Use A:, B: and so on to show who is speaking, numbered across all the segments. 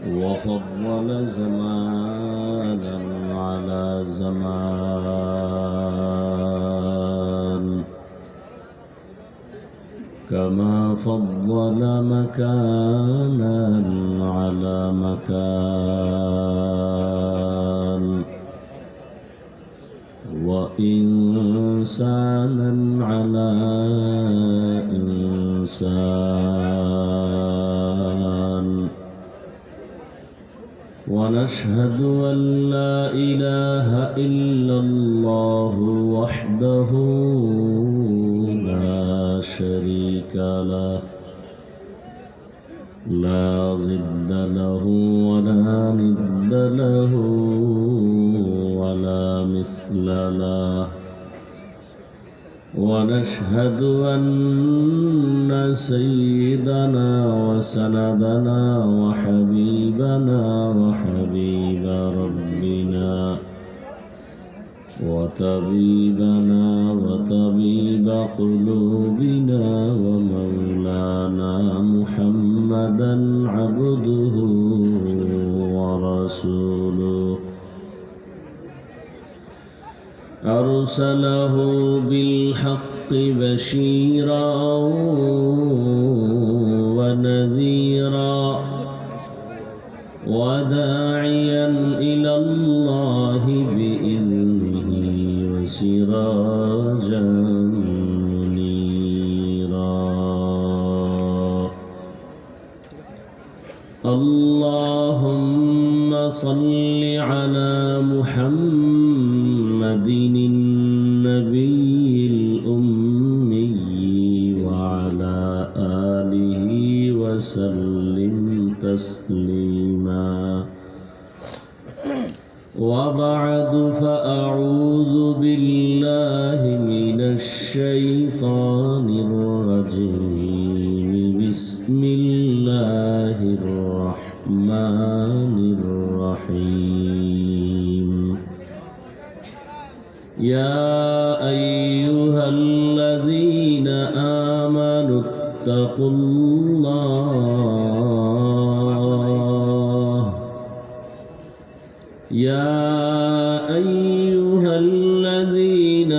A: وفضل زمانا على زمان، كما فضل مكانا على مكان، وإنسانا على إنسان. ونشهد أن لا إله إلا الله وحده لا شريك له، لا ضد له ولا ند له ولا مثل له. ونشهد أن سيدنا وسندنا وحبيبنا وحبيب ربنا وطبيبنا وطبيب قلوبنا ومولانا محمدا عبده ورسوله، أرسله بالحق بشيرا ونذيرا وداعيا إلى الله بإذنه وسراجا منيرا. اللهم صل على محمد النبي الأمي وعلى آله وسلم تسليما. وبعد، فأعوذ بالله من الشيطان الرجيم. بسم الله الرحمن الرحيم. يا أيها الذين آمنوا اتقوا الله. يا أيها الذين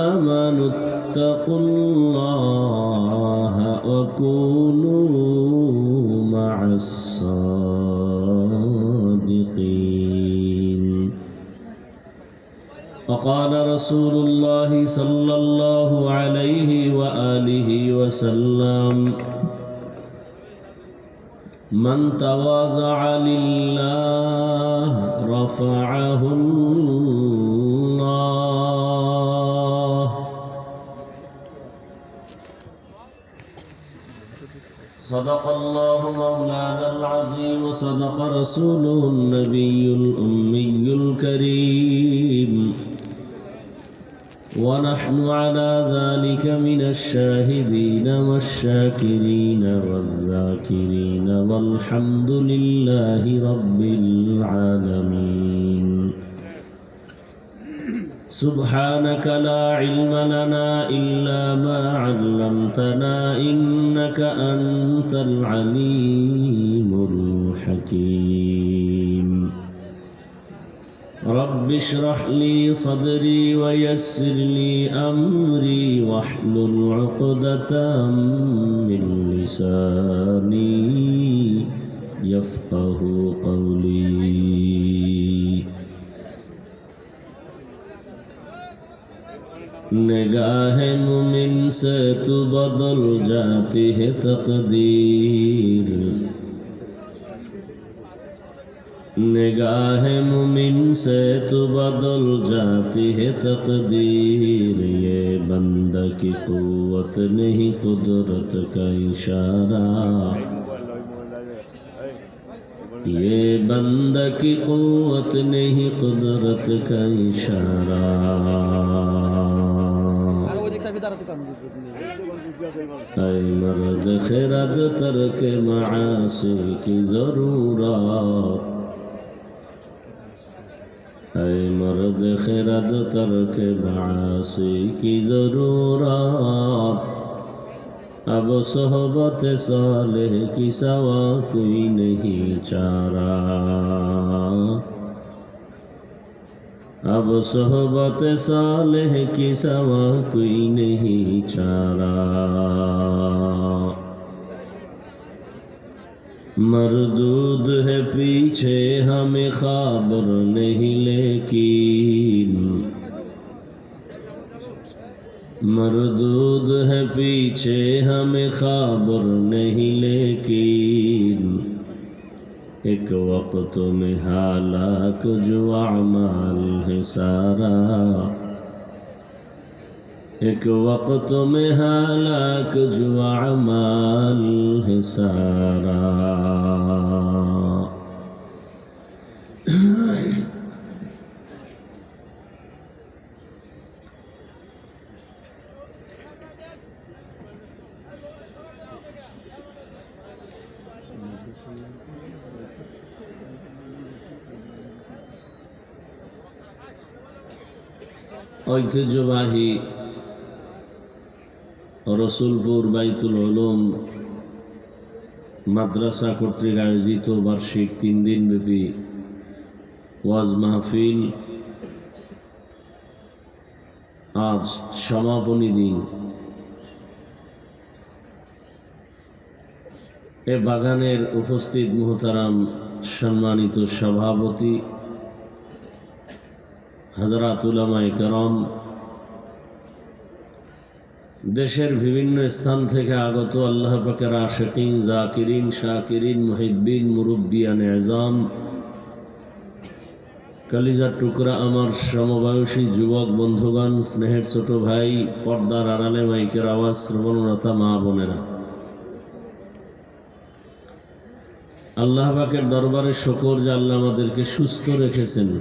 A: آمنوا اتقوا الله وكونوا مع الصادقين. وقال رسول الله صلى الله عليه وآله وسلم: من تواضع لله رفعه الله. صدق الله مولانا العظيم، وصدق رسوله النبي الأمي الكريم، ونحن على ذلك من الشاهدين والشاكرين والذاكرين، والحمد لله رب العالمين. سبحانك لا علم لنا إلا ما علمتنا، إنك أنت العليم الحكيم. رب اشرح لي صدري ويسر لي أمري واحلل عقدة من لساني يفقه قولي. निगाह मुमिन से तो बदल जाती है तकदीर, निगाह मुमिन से तो बदल जाती है तकदीर। ये बंदा की कुव्वत नहीं कुदरत का इशारा, ये बंदा की कुव्वत नहीं कुदरत का इशारा। ऐ मर्द खिरद तर्क मासी की जरूरत, ऐ मर्द खिरद तर्क मासी की जरूरत। अब सोहबत सालेह की सवा कोई नहीं चारा, अब सोहबत सालेह की सवा कोई नहीं चारा। मरदूद है पीछे हमें खबर नहीं, लेकिन मरदूद है पीछे हमें खबर नहीं, लेकिन एक वक्त में हालाक जो अमाल है सारा, एक वक्त में हालाक जो अमाल है सारा। ঐতিহ্যবাহী রসুলপুর বাইতুল উলুম মাদ্রাসা কর্তৃক আয়োজিত বার্ষিক 3 দিনব্যাপী ওয়াজ মাহফিল আজ সমাপনী দিন। এ বাগানের উপস্থিত মুহতারাম সম্মানিত সভাপতি হযরত উলামায়ে কেরাম, দেশের বিভিন্ন স্থান থেকে আগত আল্লাহ পাকের আশিকিন, জাকিরিন, শাকিরিন, মুহিব্বিন, মুরব্বিয়ান আযম, কলিজার টুকরা আমার সমবয়সী যুবক বন্ধুগণ, স্নেহের ছোট ভাই, পর্দার আড়ালে মাইকের আওয়াজ শ্রবণরতা মা বোনেরা, আল্লাহ পাকের দরবারে শুকর যে আল্লাহ আমাদেরকে সুস্থ রেখেছেন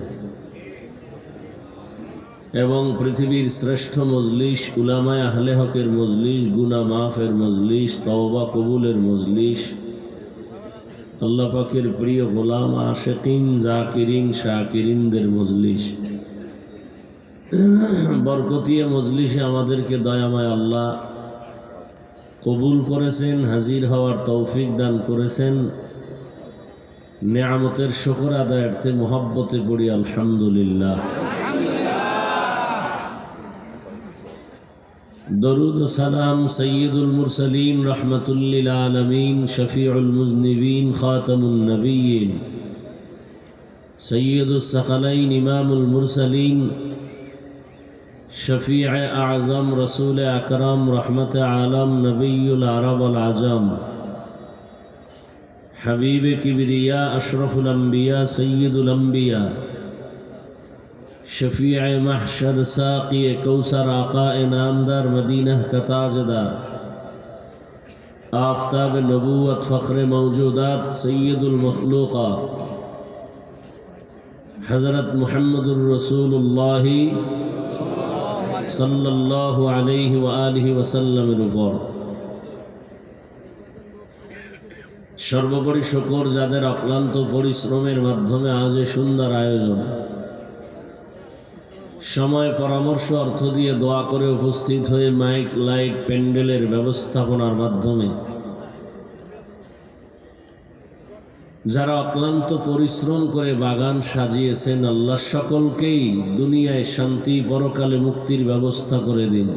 A: এবং পৃথিবীর শ্রেষ্ঠ মজলিস, উলামায়ে আহলে হকের মজলিস, গুনাহ মাফের মজলিস, তওবা কবুলের মজলিস, আল্লাহ পাকের প্রিয় গোলাম আশিকিন, জাকিরিন, শাকিরিনদের মজলিস, বরকতিয়া মজলিসে আমাদেরকে দয়াময় আল্লাহ কবুল করেছেন, হাজির হওয়ার তৌফিক দান করেছেন। নেয়ামতের শুকর আদায়ার্থে মুহাব্বতে পড়ি আলহামদুলিল্লাহ। দরুদ ও সালাম সৈয়দুল মুরসালিন, রহমাতুল লিল আলামিন, শফিউল মুজনিবিন, খাতামুন নবিয়্যিন, সৈয়দুস সাকালাইন, ইমামুল মুরসালিন, শফিউ আযম, রাসূল আকরাম, রহমতে আলম, নবিয়ুল আরব ওয়াল আজম, হাবিব কিবরিয়া, আশরাফুল আম্বিয়া, সৈয়দুল আম্বিয়া, शफीअ महशर, साक़ी कौसर, आक़ाए नामदार, मदीना का ताजदार, आफ़ताब नबूवत, फ़ख्र मौजूदात, सय्यदुल मखलूक़ात, हज़रत मुहम्मदुर रसूलुल्लाह सल्लल्लाहु अलैहि व आलिहि वसल्लमेर উপর সর্বোপরি শুকর যাদের অক্লান্ত পরিশ্রমের মাধ্যমে আজ এই সুন্দর আয়োজন, সময়, পরামর্শ, অর্থ দিয়ে দোয়া করে উপস্থিত হয়ে মাইক, লাইট, প্যান্ডেলের ব্যবস্থাপনার মাধ্যমে যারা অক্লান্ত পরিশ্রম করে বাগান সাজিয়েছেন, আল্লাহ সকলকেই দুনিয়ায় শান্তি, পরকালে মুক্তির ব্যবস্থা করে দিন।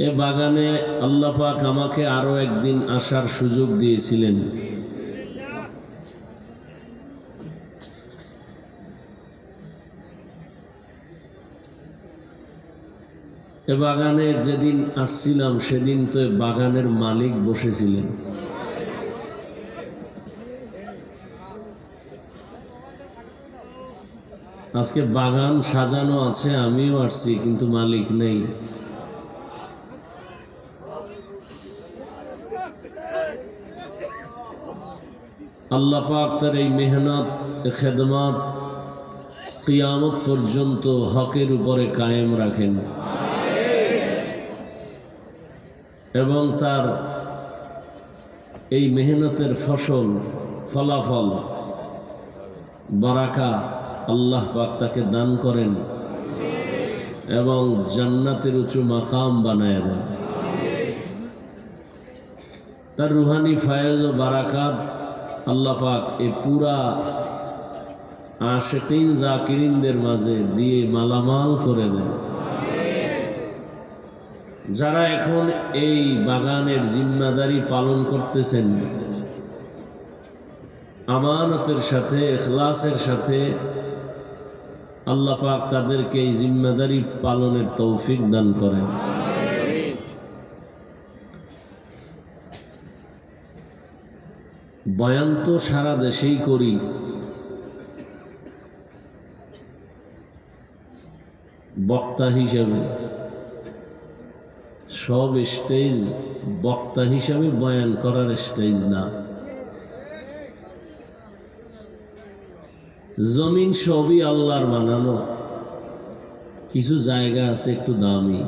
A: এ বাগানে আল্লাহ পাক আমাকে আরো একদিন আসার সুযোগ দিয়েছিলেন। এ বাগানের যেদিন আসছিলাম সেদিন তো বাগানের মালিক বসেছিলেন। আজকে বাগান সাজানো আছে, আমিও আসছি, কিন্তু মালিক নেই। আল্লাহ পাক তার এই মেহনত, খেদমত কিয়ামত পর্যন্ত হকের উপরে কায়েম রাখেন এবং তার এই মেহনতের ফসল, ফলাফল, বারাকা আল্লাহ পাক তাকে দান করেন এবং জান্নাতের উঁচু মাকাম বানায় দেন। তার রুহানি ফায়েজ ও বারাকাত আল্লাহ পাক এই পুরা আশিকিন জাকিরিনদের মাঝে দিয়ে মালামাল করে দেন। যারা এখন এই বাগানের জিম্মাদারি পালন করতেছেন, আমানতের সাথে ইখলাসের সাথে, আল্লাহ পাক তাদেরকে এই জিম্মাদারি পালনের তৌফিক দান করেন। বয়ান তো সারা দেশেই করি, বক্তা হিসাবে সব স্টেজ বক্তা হিসাবে বয়ান করার স্টেজ না। জমিন সবই আল্লাহর বানানো, কিছু জায়গা আছে একটু দামি।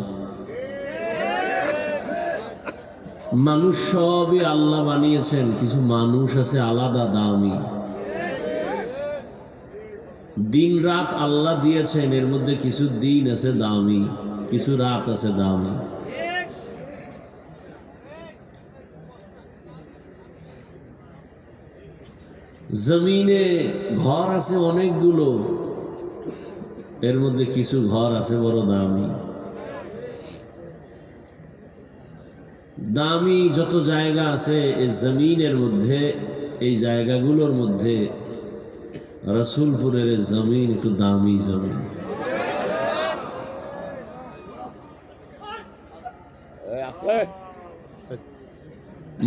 A: মানুষ সবই আল্লাহ বানিয়েছেন, কিছু মানুষ আছে আলাদা দামি। দিন রাত আল্লাহ দিয়েছেন, এর মধ্যে কিছু দিন আছে দামি, কিছু রাত আছে দামি। জমিনে ঘর আছে অনেকগুলো, এর মধ্যে কিছু ঘর আছে বড় দামি। দামি যত জায়গা আছে এই জমিনের মধ্যে, এই জায়গাগুলোর মধ্যে রসুলপুরের জমিন একটু দামি জমিন।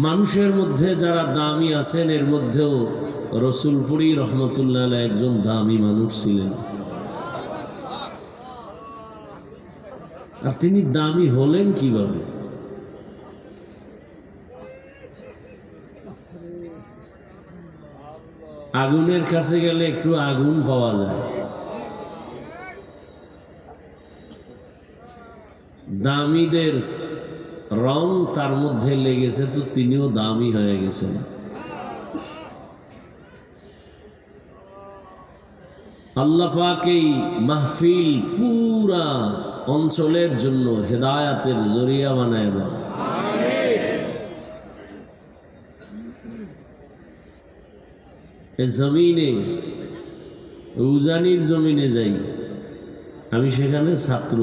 A: মানুষের মধ্যে যারা দামি আছেন এর মধ্যেও রসুলপুরি রহমতুল্লাহ আলাইহি একজন দামি মানুষ ছিলেন। আর তিনি দামি হলেন কিভাবে? আগুনের কাছে গেলে একটু আগুন পাওয়া যায়, দামিদের রং তার মধ্যে লেগেছে, তো তিনিও দামি হয়ে গেছেন। আল্লাহ পাক এই মাহফিল পুরা অঞ্চলের জন্য হেদায়াতের জরিয়া বানায় দেন। জমিনে উজানির জমিনে যাই, আমি সেখানে ছাত্র।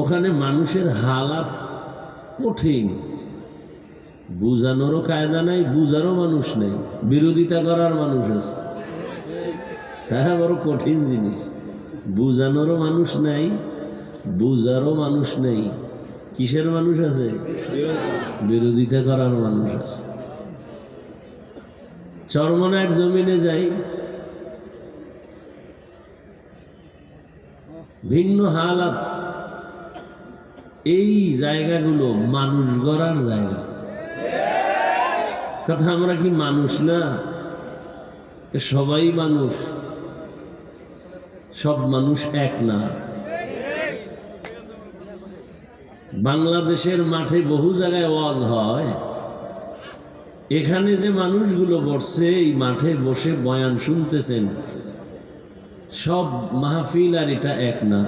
A: ওখানে মানুষের হালাত কঠিন, বুঝানোরও কায়দা নাই, বুঝারও মানুষ নেই, বিরোধিতা করার মানুষ আছে। হ্যাঁ, বড় কঠিন জিনিস। বুঝানোরও মানুষ নাই, বুঝারও মানুষ নেই। কিসের মানুষ আছে? বিরোধিতা করার মানুষ আছে। চরমনার জমিনে যাই, ভিন্ন হালাত। এই জায়গাগুলো মানুষ গড়ার জায়গা। কথা, আমরা কি মানুষ না? সবাই মানুষ, সব মানুষ এক না। বাংলাদেশের মাঠে বহু জায়গায় ওয়াজ হয়, এখানে যে মানুষগুলো বসছে এই মাঠে বসে বয়ান শুনতেছেন, সব মাহফিল আর এটা এক না।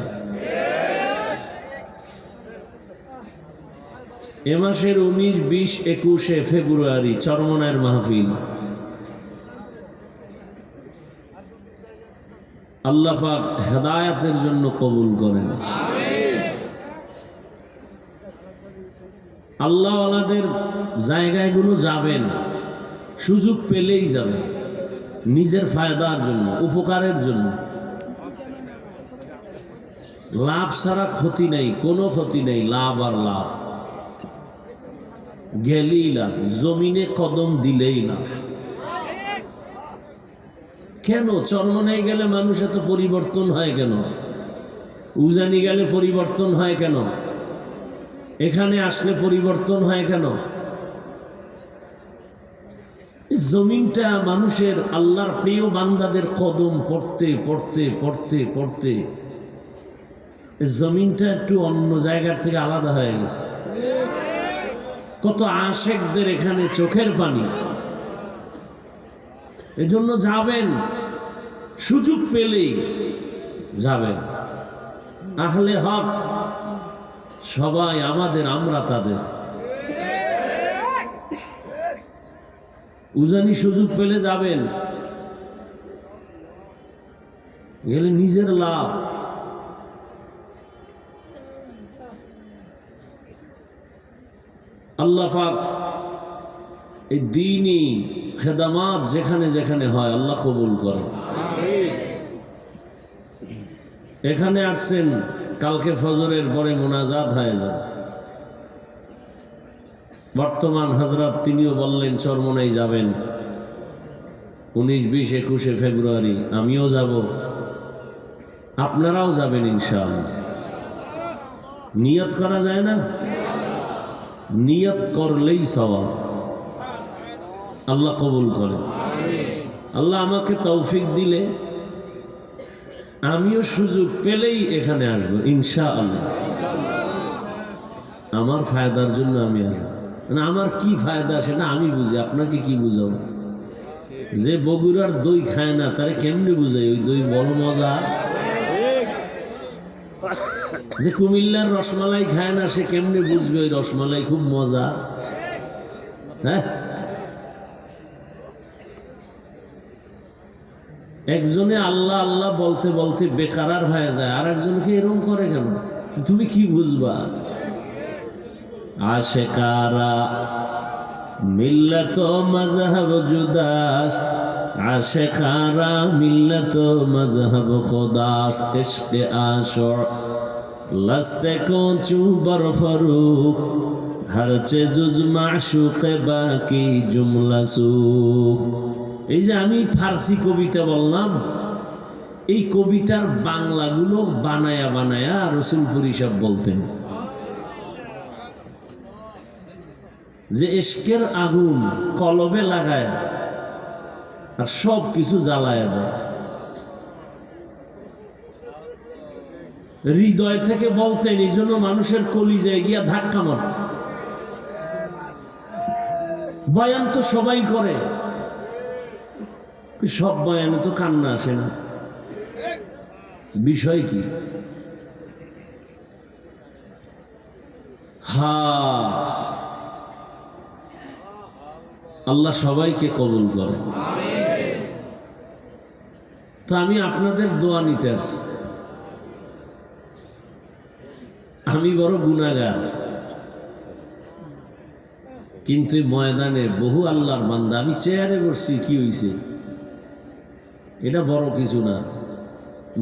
A: এ মাসের 19, 20, 21 ফেব্রুয়ারি চরমনায়ের মাহফিল। আল্লাহ পাক হেদায়াতের জন্য কবুল করেন। আল্লাহওয়ালাদের জায়গাগুলো যাবেন, সুযোগ পেলেই যাবেন, নিজের ফায়দার জন্য, উপকারের জন্য। লাভ ছাড়া ক্ষতি নেই, কোনো ক্ষতি নেই, লাভ আর লাভ। গেলেই লাভ, জমিনে কদম দিলেই না। কেন চরমনায় গেলে মানুষ এত পরিবর্তন হয় কেন? উজানি গেলে পরিবর্তন হয় কেন? এখানে আসলে পরিবর্তন হয় কেন? জমিনটা মানুষের, আল্লাহর প্রিয় বান্দাদের কদম পড়তে পড়তে পড়তে পড়তে জমিনটা একটু অন্য জায়গার থেকে আলাদা হয়ে গেছে। কত আশেকদের এখানে চোখের পানি, এজন্য যাবেন, সুযোগ পেলেই যাবেন। আহলে হক সবাই আমাদের, আমরা তাদের। উজানি সুযোগ পেলে যাবেন, গেলে নিজের লাভ। আল্লাহ পাক এই দ্বীনি খেদমাত যেখানে যেখানে হয় আল্লাহ কবুল করে। এখানে আসছেন, কালকে ফজরের পরে মোনাজাত হয়ে যাবে। বর্তমান হযরত তিনিও বললেন চরমনাই যাবেন 19, 20, 21 ফেব্রুয়ারি। আমিও যাব, আপনারাও যাবেন ইনশাআল্লাহ। নিয়ত করা যায় না? নিয়ত করলেই সওয়াব, আল্লাহ কবুল করে। আল্লাহ আমাকে তৌফিক দিলে আমিও সুযোগ পেলেই এখানে আসবো ইনশাআল্লাহ। আমার ফায়দার জন্য আমি আসবো, মানে আমার কি ফায়দা সেটা আমি বুঝি, আপনাকে কি বুঝাবো? যে বগুড়ার দই খায় না তারে কেমনে বুঝাই ওই দই বড় মজা? যে কুমিল্লার রসমালাই খায় না সে কেমনে বুঝবে ওই রসমালাই খুব মজা? হ্যাঁ, একজনে আল্লাহ আল্লাহ বলতে বলতে বেকারার হয়ে যায়, আর একজনকে এরকম করে কেন? তুমি কি বুঝবা? আশেকারা মিল্লত মজহব জুদাস, আশেকারা মিল্লত মজহব খুদাস, ইশকে আশর লস্তে কোচু বরফরুখ, হরচে জুজ মাশুকে বাকি জুমলা সুখ। এই যে আমি ফার্সি কবিতা বললাম, এই কবিতার বাংলাগুলো বানায়া বানায়া রসুলপুরি সাহেব বলতেন যে ইশকের আগুন কলবে লাগায় আর সব কিছু জ্বালায়া দেয়। হৃদয় থেকে বলতেন, এই জন্য মানুষের কলিজায় গিয়া ধাক্কা মারত। বয়ান তো সবাই করে, সব বয়ানে তো কান্না আসে না। বিষয় কি? আল্লাহ সবাইকে কবুল করে। তো আমি আপনাদের দোয়া নিতে আসছি। আমি বড় গুনাহগার, কিন্তু ময়দানে বহু আল্লাহর বান্দা। আমি চেয়ারে বসছি, কি হইছে? এটা বড় কিছু না।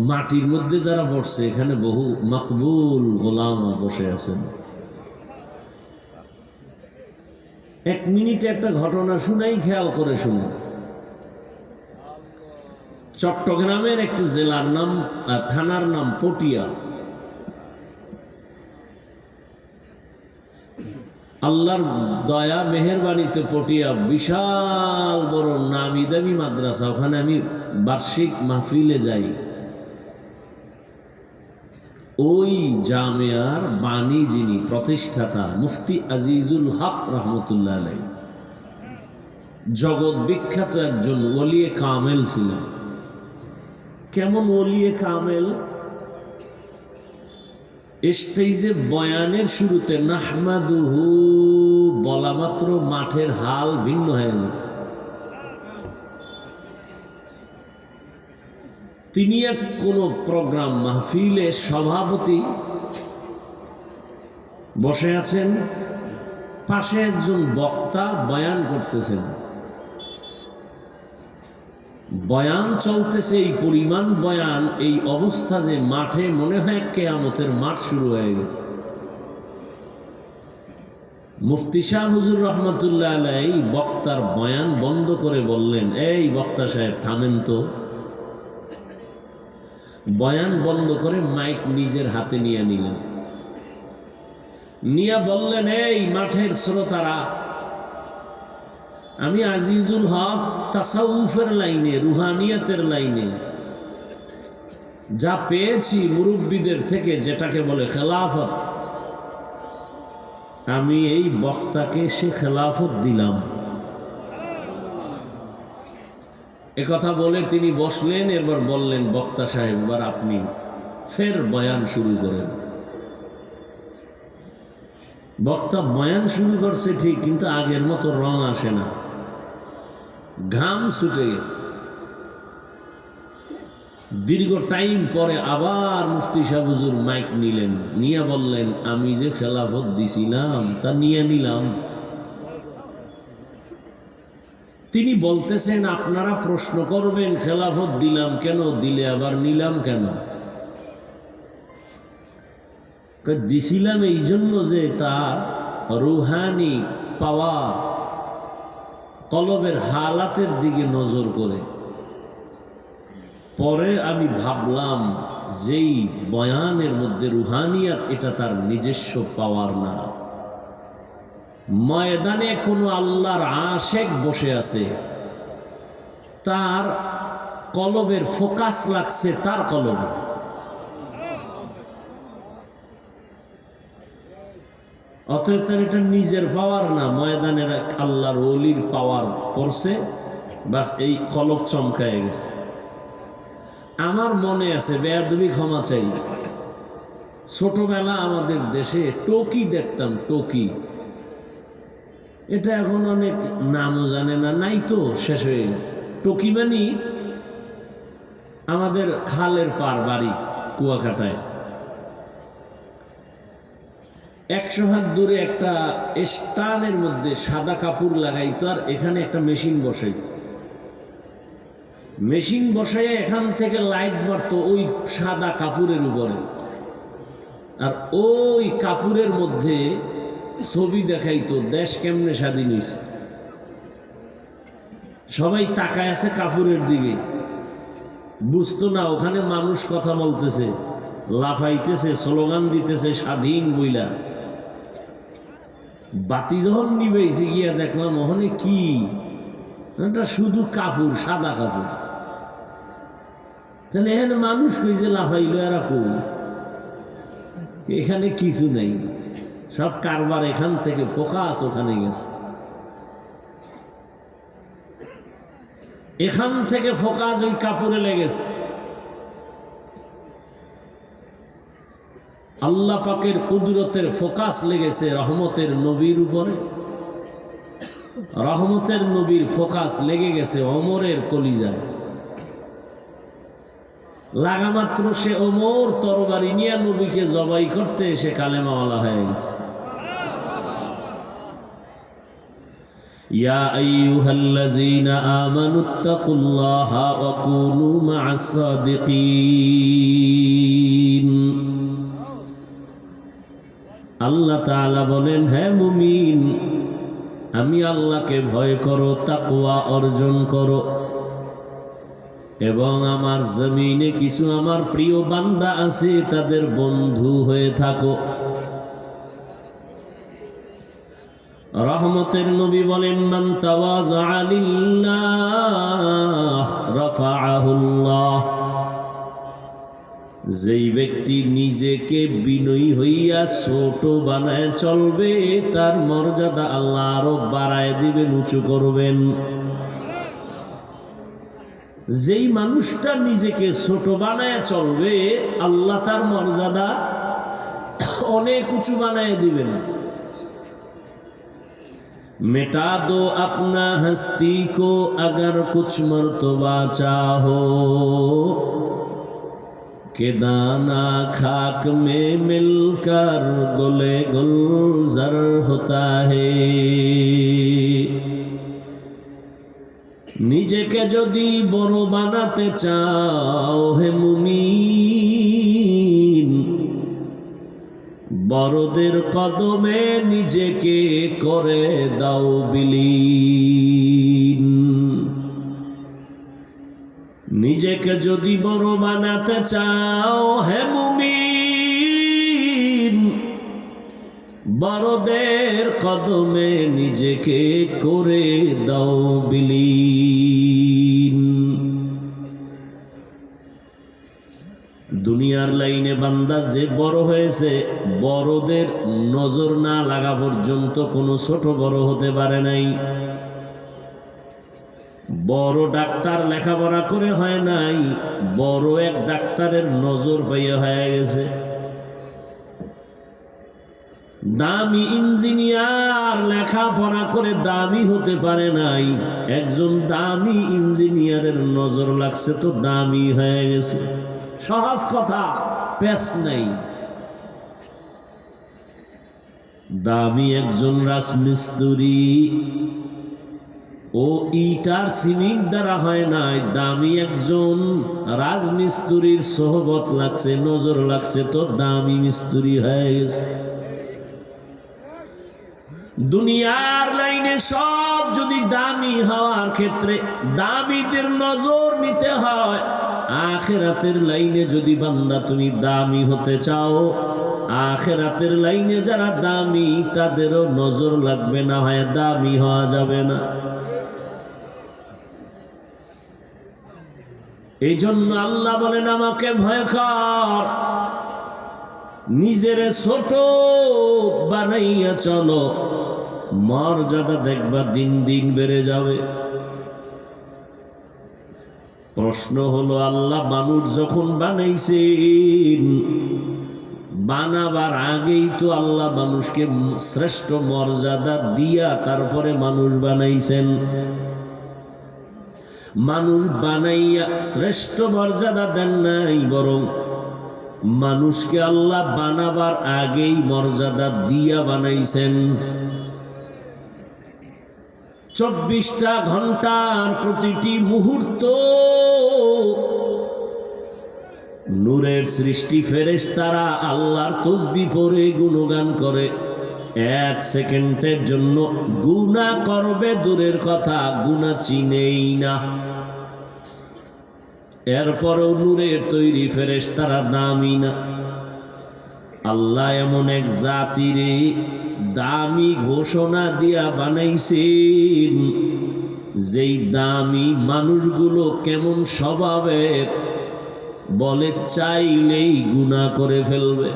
A: মাটির মধ্যে যারা বসছে এখানে বহু মকবুল গোলামা বসে আছেন। 1 মিনিটে একটা ঘটনা শুনাই, খেয়াল করে শুনুন। চট্টগ্রামের একটি জেলার নাম, থানার নাম পটিয়া। আল্লাহর দয়া মেহেরবানিতে পটিয়া বিশাল বড় নামি দামি মাদ্রাসা। ওখানে আমি বার্ষিক মাহফিলে যাই। ওই জামিয়ার বাণী যিনি প্রতিষ্ঠাতা মুফতি আজিজুল হক রহমতুল্লাহ আলাইহি, জগৎ বিখ্যাত একজন ওলিয়ে কামেল ছিলেন। কেমন ওলিয়ে কামেল? স্টেজে বয়ানের শুরুতে নাহমাদুহু বলা মাত্র মাঠের হাল ভিন্ন হয়ে যেত। তিনি এক কোন প্রোগ্রাম মাহফিলে সভাপতি বসে আছেন, পাশে একজন বক্তা বয়ান করতেছেন। বয়ান চলতেছে, এই পরিমাণ বয়ান, এই অবস্থা যে মাঠে মনে হয় কিয়ামতের মাঠ শুরু হয়ে গেছে। মুফতি শাহ হুজুর রহমতুল্লাহ আলাইহি বক্তার বয়ান বন্ধ করে বললেন, এই বক্তা সাহেব থামেন তো। বয়ান বন্ধ করে মাইক নিজের হাতে নিয়ে নিলেন, নিয়ে বললেন, এই মাঠের শ্রোতারা, আমি আজিজুল হক তাসাউফের লাইনে, রুহানিয়াতের লাইনে যা পেয়েছি মুরব্বীদের থেকে, যেটাকে বলে খেলাফত, আমি এই বক্তাকে সে খেলাফত দিলাম। একথা বলে তিনি বসলেন। এরপর বললেন, বক্তা সাহেব এবার আপনি ফের বয়ান শুরু করেন। বক্তা বয়ান শুরু করছে ঠিক, কিন্তু আগের মতো রং আসে না, ঘাম ছুটে গেছে। দীর্ঘ টাইম পরে আবার মুফতি সাহেব হুজুর মাইক নিলেন, নিয়ে বললেন, আমি যে খেলাফত দিছিলাম তা নিয়ে নিলাম। তিনি বলতেছেন, আপনারা প্রশ্ন করবেন খেলাফত দিলাম কেন, দিলে আবার নিলাম কেন? দিছিলাম এই জন্য যে তার রুহানি পাওয়ার, কলবের হালাতের দিকে নজর করে। পরে আমি ভাবলাম যেই বয়ানের মধ্যে রুহানিয়াত, এটা তার নিজস্ব পাওয়ার না। ময়দানে কোনো আল্লাহর আশেক বসে আছে, তার কলবের ফোকাস লাগছে তার কলবে। অতএব তার এটা নিজের পাওয়ার না, ময়দানের আল্লাহর ওলির পাওয়ার পড়ছে, বাস এই কলব চমকায় গেছে। আমার মনে আছে, বেয়াদবি ক্ষমা চাই, ছোটবেলা আমাদের দেশে টকি দেখতাম, টকি। এটা এখন অনেক নামও জানে না, নাই তো, শেষ হয়ে গেছে। টকি মানে আমাদের খালের পার বাড়ি কুয়াকাটায়, 100 হাত দূরে একটা স্টানের মধ্যে সাদা কাপড় লাগাইতো, আর এখানে একটা মেশিন বসাইতো। মেশিন বসাই এখান থেকে লাইট মারতো ওই সাদা কাপড়ের উপরে, আর ওই কাপড়ের মধ্যে ছবি দেখাইতো দেশ কেমনে স্বাধীন হয়েছে। সবাই তাকায় আছে কাপড়ের দিকে, বুঝতো না ওখানে মানুষ কথা বলতেছে, লাফাইতেছে, স্লোগান দিতেছে স্বাধীন বইলা। বাতি যখন নিবেছে গিয়া দেখলাম ওখানে কি, এটা শুধু কাপড়, সাদা কাপড়। তাহলে এখানে মানুষ কই যে লাফাইলো, এরা কই? এখানে কিছু নেই, সব কারবার এখান থেকে ফোকাস ওখানে গেছে। এখান থেকে ফোকাস ওই কাপড়ে লেগেছে। আল্লাহ পাকের কুদরতের ফোকাস লেগেছে রহমতের নবীর উপরে। রহমতের নবীর ফোকাস লেগে গেছে ওমরের কলিজায়। লাগামাত্র সে ওমর তরবারি নিয়ে নবীকে জবাই করতে এসে কালেমাওয়ালা হয়ে গেছে। ইয়া আইয়ুহাল্লাযীনা আমানুত্তাকুল্লাহা ওয়া কুনু মা'আস সাদিকিন। আল্লাহ তাআলা বলেন, হে মুমিন, আমি আল্লাহকে ভয় করো, তাকওয়া অর্জন করো, এবং আমার জমিনে কিছু আমার প্রিয় বান্দা আছে, তাদের বন্ধু হয়ে থাকো। রহমতের নবী বলেন, মান তাওয়াযআ লিল্লাহ রাফাআহুল্লাহ। যেই ব্যক্তি নিজেকে বিনয়ী হইয়া ছোট বানায় চলবে, তার মর্যাদা আল্লাহ আরো বাড়ায় দিবেন, উঁচু করবেন। যেই মানুষটা নিজেকে ছোট বানায় চলবে, আল্লাহ তার মর্যাদা অনেক উঁচু বানায় দিবেন। मिटा दो अपना हस्ती को अगर कुछ मर्तबा चाहो, के दाना खाक में मिलकर गुले गुलजार होता है। নিজেকে যদি বড় বানাতে চাও হে মুমিন, বড়দের কদমে নিজেকে করে দাও বিলীন। নিজেকে যদি বড় বানাতে চাও হে মুমিন, বড়দের কদমে নিজেকে করে দাও বিলীন। দুনিয়ার লাইনে বান্দা যে বড় হয়েছে, বড়দের নজর না লাগা পর্যন্ত কোনো ছোট বড় হতে পারে নাই। বড় ডাক্তার লেখাপড়া করে হয় নাই, বড় এক ডাক্তারের নজর পাইয়া হয়ে গেছে। দামি ইঞ্জিনিয়ার লেখাপড়া করে দামি হতে পারে নাই, একজন দামি ইঞ্জিনিয়ারের নজর লাগছে তো দামি হয়ে গেছে। সহজ কথা, পেশ নেই। দামি একজন রাজমিস্ত্রি, ও ইটার সিমেন্ট দ্বারা হয় নাই, দামি একজন রাজমিস্ত্রির সোহবত লাগছে, নজর লাগছে তো দামি মিস্ত্রি হয়ে গেছে। দুনিয়ার লাইনে সব যদি দামি হওয়ার ক্ষেত্রে দামিদের নজর নিতে হয়, আখিরাতের লাইনে যদি বান্দা তুমি দামি হতে চাও, আখিরাতের লাইনে যারা দামি তাদেরও নজর লাগবে, না হয় দামি হওয়া যাবে না। এই জন্য আল্লাহ বলেন আমাকে ভয় কর, নিজের ছোট বানাইয়া চলো, মর্যাদা দেখবা দিন দিন বেড়ে যাবে। প্রশ্ন হলো, আল্লাহ মানুষ যখন বানাইছেন, বানাবার আগেই তো আল্লাহ মানুষকে শ্রেষ্ঠ মর্যাদা দিয়া তারপরে মানুষ বানাইছেন। মানুষ বানাইয়া শ্রেষ্ঠ মর্যাদা দেন নাই, বরং মানুষকে আল্লাহ বানাবার আগেই মর্যাদা দিয়া বানাইছেন। 24টা ঘন্টার প্রতিটি মুহূর্ত নূরের সৃষ্টি, ফেরেশতারা আল্লাহর তসবিহ পড়ে গুণগান করে। 1 সেকেন্ডের জন্য গুনাহ করবে দূরের কথা, গুনাহ চিনেই না। এরপরও নূরের তৈরি ফেরেশতারা দামি না। আল্লাহ এমন এক জাতিরে দামি ঘোষণা দিয়া বানাইছেন, যেই দামি মানুষগুলো কেমন স্বভাবের, বলে চাইলেই গুনাহ করে ফেলবে,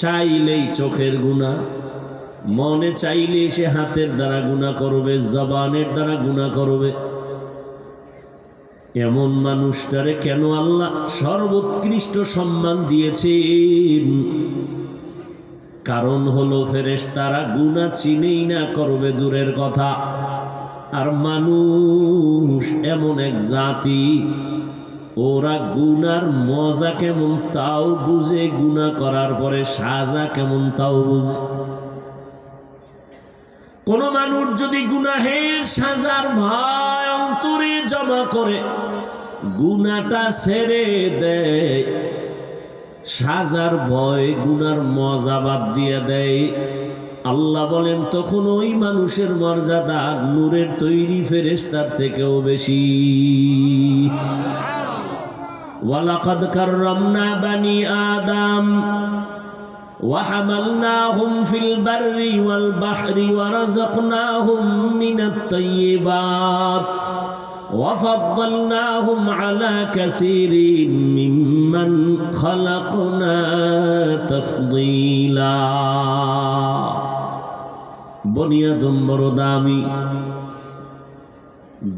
A: চাইলেই চোখের গুনাহ, মনে চাইলে সে হাতের দ্বারা গুনাহ করবে, জবানের দ্বারা গুনাহ করবে। এমন মানুষটারে কেন আল্লাহ সর্বোৎকৃষ্ট সম্মান দিয়েছেন? কারণ হলো ফেরেশতারা গুনাহ চিনেই না, করবে দূরের কথা। আর মানুষ এমন এক জাতি, ওরা গুনার মজা কেমন তাও বুঝে, গুনাহ করার পরে সাজা কেমন তাও বুঝে। কোন মানুষ যদি গুনাহের সাজার ভয় অন্তরে জমা করে গুনাহটা ছেড়ে দেয়, সাজার ভয় গুনার মজা বাদ দিয়ে দেয়, আল্লাহ বলেন তখন ওই মানুষের মর্যাদা নূরের তৈরি ফেরেশতার থেকেও বেশি। ওয়ালাকাদ কাররামনা বানি আদম وحملناهم في البر والبحر ورزقناهم من الطيبات وفضلناهم على كثير ممن خلقنا تفضيلا। বনি আদম বড় দামি,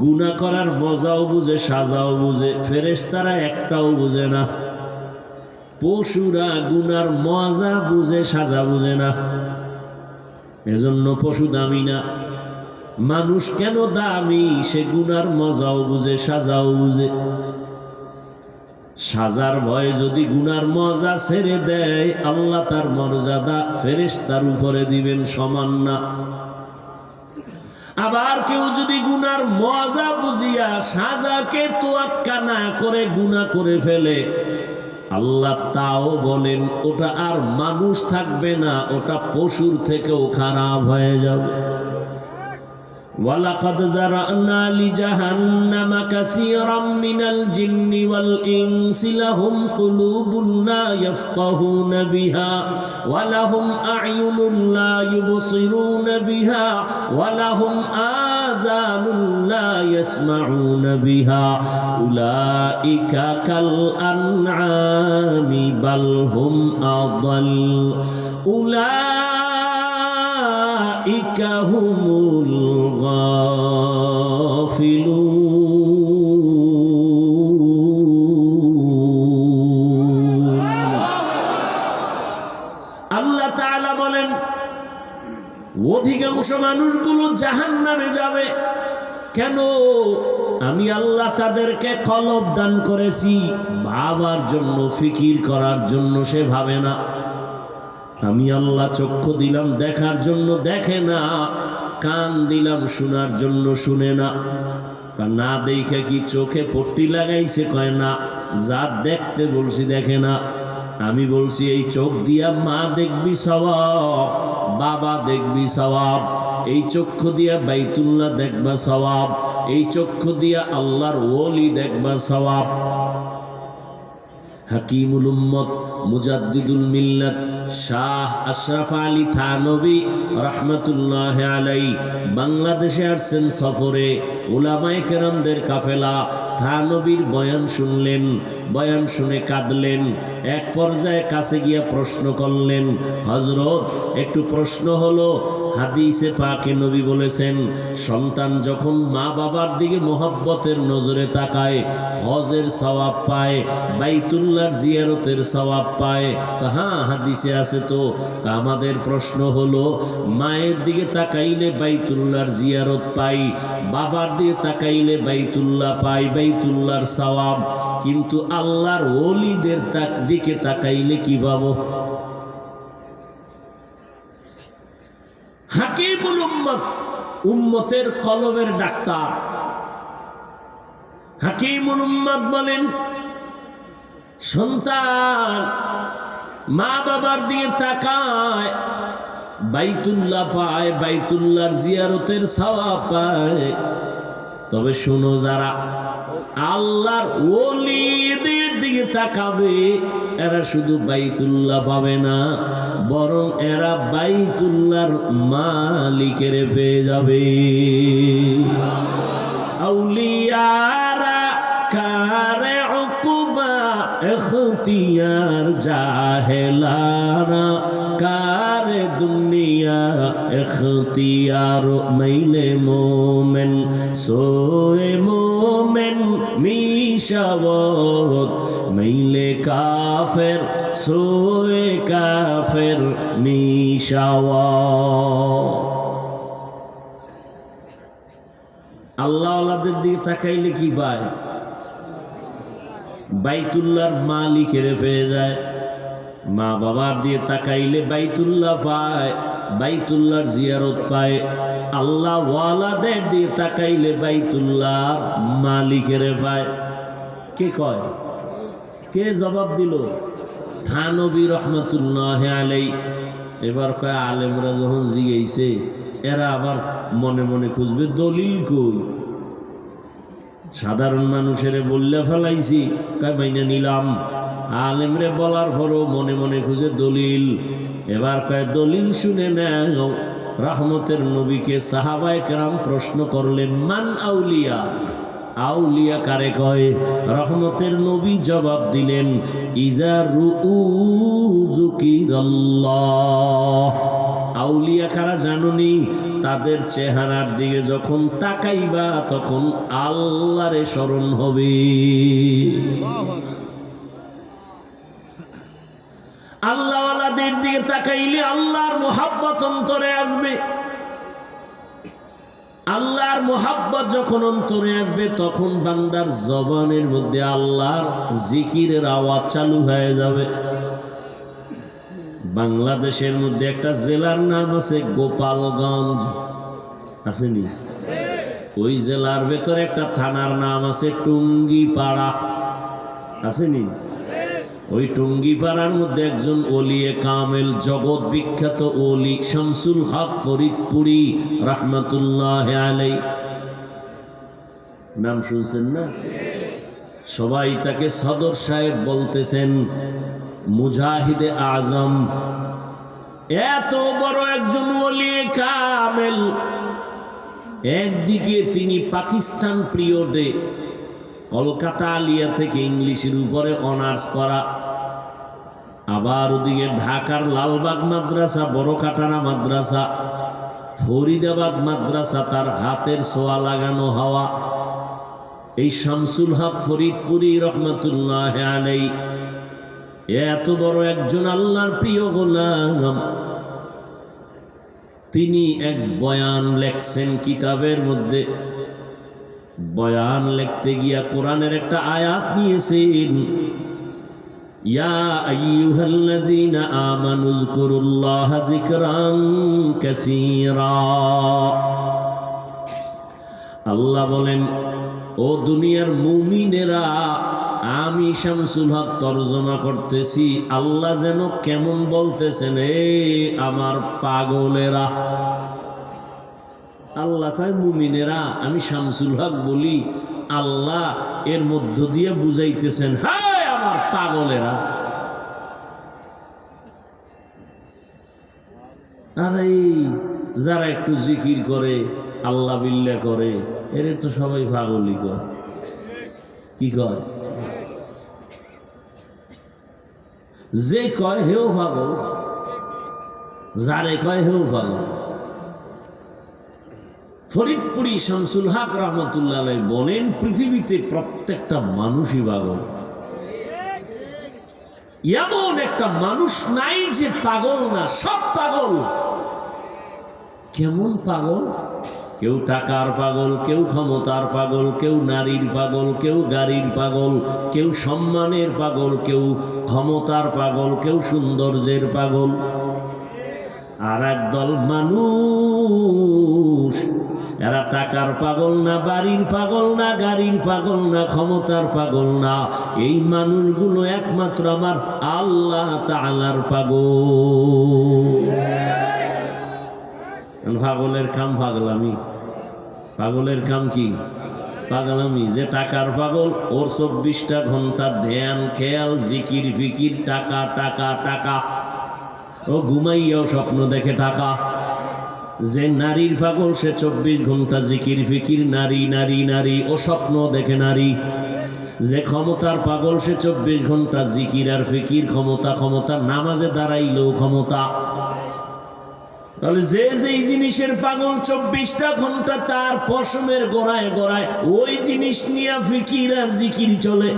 A: গুনাহ করার মজাও বুঝে, সাজাও বুঝে, ফেরেশতারা একটাও বুঝে না। পশুরা গুনার মজা বুঝে, সাজা বুঝে না, এজন্য পশু দামি না। মানুষ কেন দামি? সে গুনার মজাও বুঝে, সাজাও বুঝে। সাজার ভয়ে যদি গুনার মজা ছেড়ে দেয়, আল্লাহ তার মর্যাদা ফেরেশতার উপরে দিবেন সমান না। আবার কেউ যদি গুনার মজা বুঝিয়া সাজাকে তোয়াক্কা না করে গুনাহ করে ফেলে, আল্লাহ তাও বলেন ওটা আর মানুষ থাকবে না, ওটা পশুর থেকেও খারাপ হয়ে যাবে। ওয়ালাকাদ যারানা লিজাহান্নামা কাসীরাম মিনাল জিন্নি ওয়াল ইনসি লাহুম কুলুবুন লা ইয়াফকাহুনা বিহা ওয়া লাহুম আ'য়ুনুন লা ইউবসিরুনা বিহা ওয়া লাহুম আযানুন লা ইয়াসমাউনা বিহা উলাইকা কাল আন'আমি বাল হুম আদাল উলাইকা হুমুল গাফিলুন। অধিকাংশ মানুষগুলো জাহান্নামে যাবে কেন? আমি আল্লাহ তাদেরকে কলব দান করেছি, ভাবার জন্য, ফিকির করার জন্য সে ভাবে না। আমি আল্লাহ চক্ষু দিলাম দেখার জন্য দেখে না, কান দিলাম শোনার জন্য শুনে না। না দেখে কি চোখে পট্টি লাগাইছে? কয় না। যা দেখতে বলছি দেখে না। আমি বলছি এই চোখ দিয়া মা দেখবি সওয়াব, বাবা দেখবি সওয়াব। এই চক্ষু দিয়া বাইতুল্লাহ দেখবা সওয়াব, এই চক্ষু দিয়া আল্লাহর ওলি দেখবা সওয়াব। হাকিমুল উম্মত মুজাদ্দিদুল মিল্লাত শাহ আশরাফ আলী থানবী রহমতুল্লাহ আলাইহি বাংলাদেশে আসছেন সফরে। উলামায়ে কেরামদের কাফেলা থানবীর বয়ান শুনলেন, বয়ান শুনে কাঁদলেন। এক পর্যায়ে কাছে গিয়া প্রশ্ন করলেন, হযরত একটু প্রশ্ন হলো, হাদিসে পাকে নবী বলেছেন সন্তান যখন মা বাবার দিকে মোহাব্বতের নজরে তাকায় হজের সওয়াব পায়, বাইতুল্লাহর জিয়ারতের সওয়াব পায়। হ্যাঁ হাদিসে আছে তো। আমাদের প্রশ্ন হলো, মায়ের দিকে তাকাইলে বাইতুল্লাহর জিয়ারত পাই, বাবার দিকে তাকাইলে বাইতুল্লাহ পাই, বাইতুল্লাহর সওয়াব, কিন্তু আল্লাহর ওলিদের দিকে তাকাইলে কি পাবো? হাকিমুল উম্মত, উম্মতের কলবের ডাক্তার হাকিমুল উম্মত বলেন সন্তান মা বাবার দিকে তাকায়, বাইতুল্লাহ পায়, বাইতুল্লাহর জিয়ারতের সওয়াব পায়। তবে শোনো, যারা আল্লাহর ওলিদের দিকে তাকাবে এরা শুধু বাইতুল্লাহ পাবে না, বরং এরা বাইতুল্লাহর মালিকের পেয়ে যাবে। আউলিয়ারা কারে উকুবা ইখতিয়ার, জাহেলানা কারে দুনিয়া ইখতিয়ার। মাইলে মোমেন সোয়ে মোমেন মিশাওত, মাইলে কাফের সোয়ে কাফের মিশাওত। আল্লাহ আল্লাহদের দিকে তাকাইলে কি পায়? বাইতুল্লাহর মালিকের পেয়ে যায়। মা বাবার দিয়ে তাকাইলে বাইতুল্লাহ পায়, বাইতুল্লাহর জিয়ারত পায়। আল্লাহ ওয়ালাদের দিয়ে তাকাইলে বাইতুল্লাহ মালিকের পায়। কে কয়? কে জবাব দিল? থানবী রহমতুল্লাহ আলাইহি। এবার কয় আলেমরা যখন জিগাইছে, এরা আবার মনে মনে খুঁজবে দলিল কই। সাধারণ মানুষের বললে ফেলাইছি, কয় মাইনা নিলাম। আলেমরে বলার পরও মনে মনে খুঁজে দলিল। এবার কয় দলিল শুনে নাও। রহমতের নবীকে সাহাবায়ে কেরাম প্রশ্ন করলেন, মান আউলিয়া, আউলিয়া কারে কয়? রহমতের নবী জবাব দিলেন, ইজা রুযুকিরাল্লাহ। আউলিয়া কারা জানুনি? তাদের চেহারার দিকে যখন তাকাইবা তখন আল্লাহরে স্মরণ হবে। আল্লাহওয়ালাদের দিকে তাকাইলে আল্লাহর মুহাব্বত অন্তরে আসবে। আল্লাহর মুহাব্বত যখন অন্তরে আসবে তখন বান্দার জবানের মধ্যে আল্লাহর জিকিরের আওয়াজ চালু হয়ে যাবে। বাংলাদেশের মধ্যে একটা জেলার নাম আছে গোপালগঞ্জ, আসেনি? ওই জেলার ভেতরে একটা থানার নাম আছে টুঙ্গিপাড়া, আসেনি? ওই টুঙ্গিপাড়ার মধ্যে একজন ওলিয়ে কামেল, জগৎ বিখ্যাত ওলি শামসুল হক ফরিদপুরি রহমতুল্লাহ আলাইহি। নাম শুনছেন না? সবাই তাকে সদর সাহেব বলতেছেন, মুজাহিদে আজম। এত বড় একজন ওলিয়ে কামেল। একদিকে তিনি পাকিস্তান পিরিয়ডে কলকাতা আলিয়া থেকে ইংলিশের উপরে অনার্স করা, আবার ওদিকে ঢাকার লালবাগ মাদ্রাসা, বড়কাটানা মাদ্রাসা, ফরিদাবাদ মাদ্রাসা তার হাতের ছোঁয়া লাগানো হওয়া। এই শামসুল হক ফরিদপুরি রহমতুল্লাহ আলাইহি এত বড় একজন আল্লাহর প্রিয় গোলাম, তিনি এক বয়ান লেখছেন কিতাবের মধ্যে। বয়ান লিখতে গিয়া কোরআনের একটা আয়াত নিয়েছেন, ইয়া আইয়ুহাল্লাযীনা আমানু যকুরুল্লাহা যিকরান কাসীরা। আল্লাহ বলেন, ও দুনিয়ার মুমিনেরা, আমি শামসুল হক তরজমা করতেছি। আল্লাহ যেন কেমন বলতেছেন, এ আমার পাগলেরা। আল্লাহ কয় মুমিনেরা, আমি শামসুল হক বলি, আল্লাহ এর মধ্য দিয়ে বুঝাইতেছেন, হায় আমার পাগলেরা। আর এই যারা একটু জিকির করে, আল্লাহ বিল্লাহ করে, এর তো সবাই পাগলই কয়। কি কয়? যে কয় হেও পাগল, যারে কয় হেও পাগল। ফরিদপুরি শামসুল হক রহমতুল্লাহ আলাইহি বলেন, পৃথিবীতে প্রত্যেকটা মানুষই পাগল। এমন একটা মানুষ নাই যে পাগল না, সব পাগল। কেমন পাগল? কেউ টাকার পাগল, কেউ ক্ষমতার পাগল, কেউ নারীর পাগল, কেউ গাড়ির পাগল, কেউ সম্মানের পাগল, কেউ ক্ষমতার পাগল, কেউ সৌন্দর্যের পাগল। আর একদল মানুষ, এরা টাকার পাগল না, বাড়ির পাগল না, গাড়ির পাগল না, ক্ষমতার পাগল না। এই মানুষগুলো একমাত্র আমার আল্লাহ তাআলার পাগল। পাগলের কাম পাগলামি। পাগলের কাম কি? পাগলামি। যে টাকার পাগল, ওর 24টা ঘন্টা ধ্যান, খেয়াল, জিকির ফিকির, টাকা টাকা টাকা। ও ঘুমাইয়াও স্বপ্ন দেখে টাকা। যে নারীর পাগল, সে 24 ঘন্টা জিকির ফিকির, নারী নারী নারী, ও স্বপ্ন দেখে নারী। যে ক্ষমতার পাগল, সে 24 ঘন্টা জিকির আর ফিকির, ক্ষমতা ক্ষমতা, নামাজে দাঁড়াইলেও ক্ষমতা। তাহলে যে যেই জিনিসের পাগল, 24টা ঘন্টা তার পশমের গোড়ায় গোড়ায় ওই জিনিস নিয়ে ফিকির আর জিকির চলে।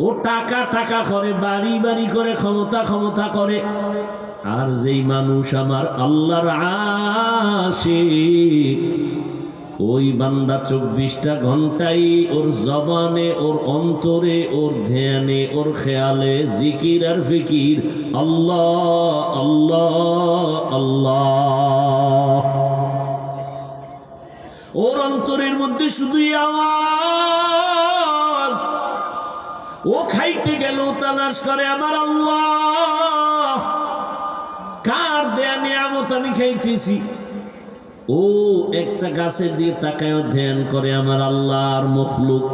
A: ও টাকা টাকা করে, বাড়ি বাড়ি করে, ক্ষমতা ক্ষমতা করে। আর যেই মানুষ আমার আল্লাহর আশিক, ওই বান্দা 24টা ঘন্টাই ওর জবানে, ওর অন্তরে, ওর ধ্যানে, ওর খেয়ালে জিকির আর ফিকির, আল্লাহ আল্লাহ আল্লাহ। ওর অন্তরের মধ্যে শুধুই আওয়াজ। ও খাইতে গেলেও তালাশ করে আমার আল্লাহ কার দেয়া নিয়ামত আমি খাইতেছি। ও একটা গাছের দিয়ে তাকায় ধ্যান করে আমার আল্লাহর মখলুক।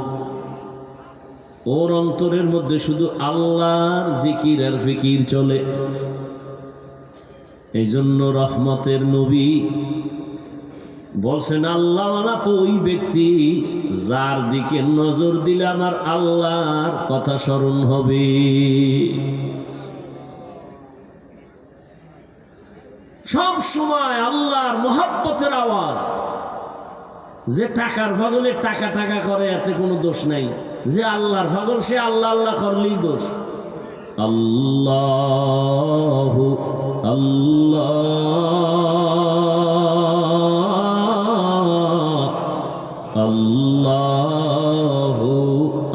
A: ওর অন্তরের মধ্যে শুধু আল্লাহর জিকির আর ফিকির চলে। এই জন্য রহমতের নবী বলছেন, আল্লাহওয়ালা তো ওই ব্যক্তি যার দিকে নজর দিলে আমার আল্লাহর কথা স্মরণ হবে। সব সময় আল্লাহর মোহাব্বতের আওয়াজ। যে টাকার পাগলে টাকা টাকা করে, এতে কোনো দোষ নাই। যে আল্লাহর পাগল, সে আল্লাহ আল্লাহ করলেই দোষ। আল্লাহ আল্লাহ আল্লাহ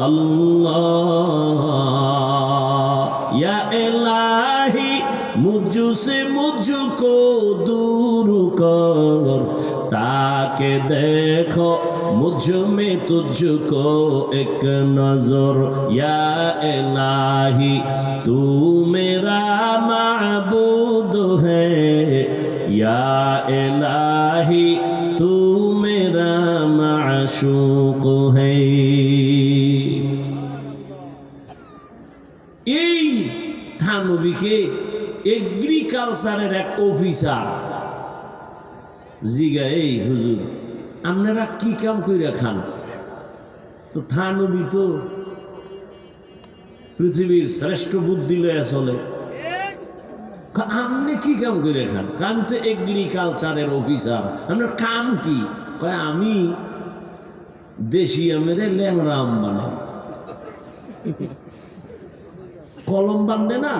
A: আল্লাহ ইয়া ইলাহি मुझसे मुझको दूर कर, ताके देखो मुझ में तुझको एक नजर। या इलाही तू मेरा माबूद है, या इलाही तू मेरा माशूक है। এই থানবীকে এগ্রিকালচারের এক অফিসার জিগা, এই হুজুর আপনারা কি কাম কইরা খান? তো থানবী তো পৃথিবীর শ্রেষ্ঠ বুদ্ধি লয়া চলে। আপনি কি কাম কইরা খান? আমি তো এগ্রিকালচারের অফিসার। আপনার কাম কি? কয় আমি দেশি আমের ল্যাংরা আম বানাই। কলম বান্ধে না,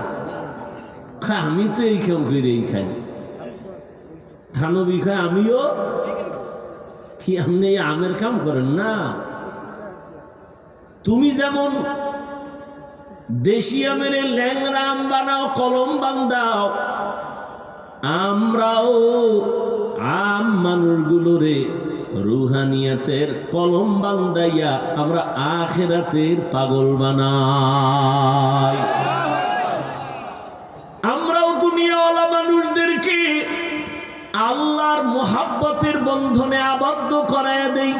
A: আমি তো এই কাম করেই খাই। থানবি খায় আমিও কি? আপনি এই আমের কাম করেন না? তুমি যেমন দেশি আমের ল্যাংরা আম বানাও, কলম বান্দাও, আমরাও আম মানুষগুলোরে রুহানিয়াতের কলম বান্দাইয়া আমরা আখিরাতের পাগল বানাই। আমরাও দুনিয়াওয়ালা মানুষদেরকে আল্লাহর মোহাব্বতের বন্ধনে আবদ্ধ করায় দেই।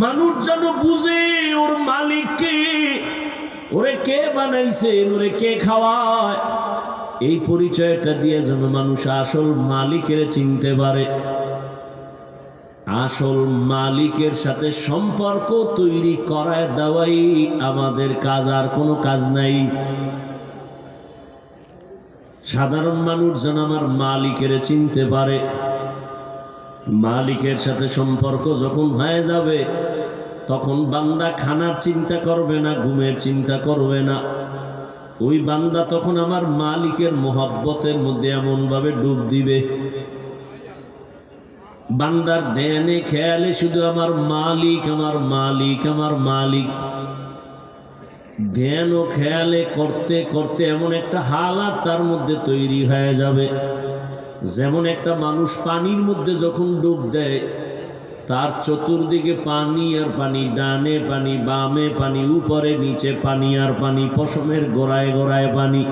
A: মানুষ যেন বুঝে ওর মালিককে, ওরে কে বানাইছে, ওরে কে খাওয়ায়, এই পরিচয়টা দিয়ে যেন মানুষ আসল মালিকের চিনতে পারে। আসল মালিকের সাথে সম্পর্ক তৈরি করায় দেওয়াই আমাদের কাজ, আর কোনো কাজ নাই। সাধারণ মানুষ যেন আমার মালিকের চিনতে পারে। মালিকের সাথে সম্পর্ক যখন হয়ে যাবে, তখন বান্দা খানার চিন্তা করবে না, ঘুমের চিন্তা করবে না। ওই বান্দা তখন আমার মালিকের মোহাব্বতের মধ্যে এমন ভাবে ডুব দিবে, বান্দার ধ্যানে খেয়ালে শুধু আমার মালিক, আমার মালিক, আমার মালিক। ধ্যান ও খেয়ালে করতে করতে এমন একটা হালাত তার মধ্যে তৈরি হয়ে যাবে, যেমন একটা মানুষ পানির মধ্যে যখন ডুব দেয়, তার চতুর্দিকে পানি আর পানি, ডানে পানি, বামে পানি, উপরে নিচে পানি আর পানি, পশমের গোড়ায় গোড়ায় পানি।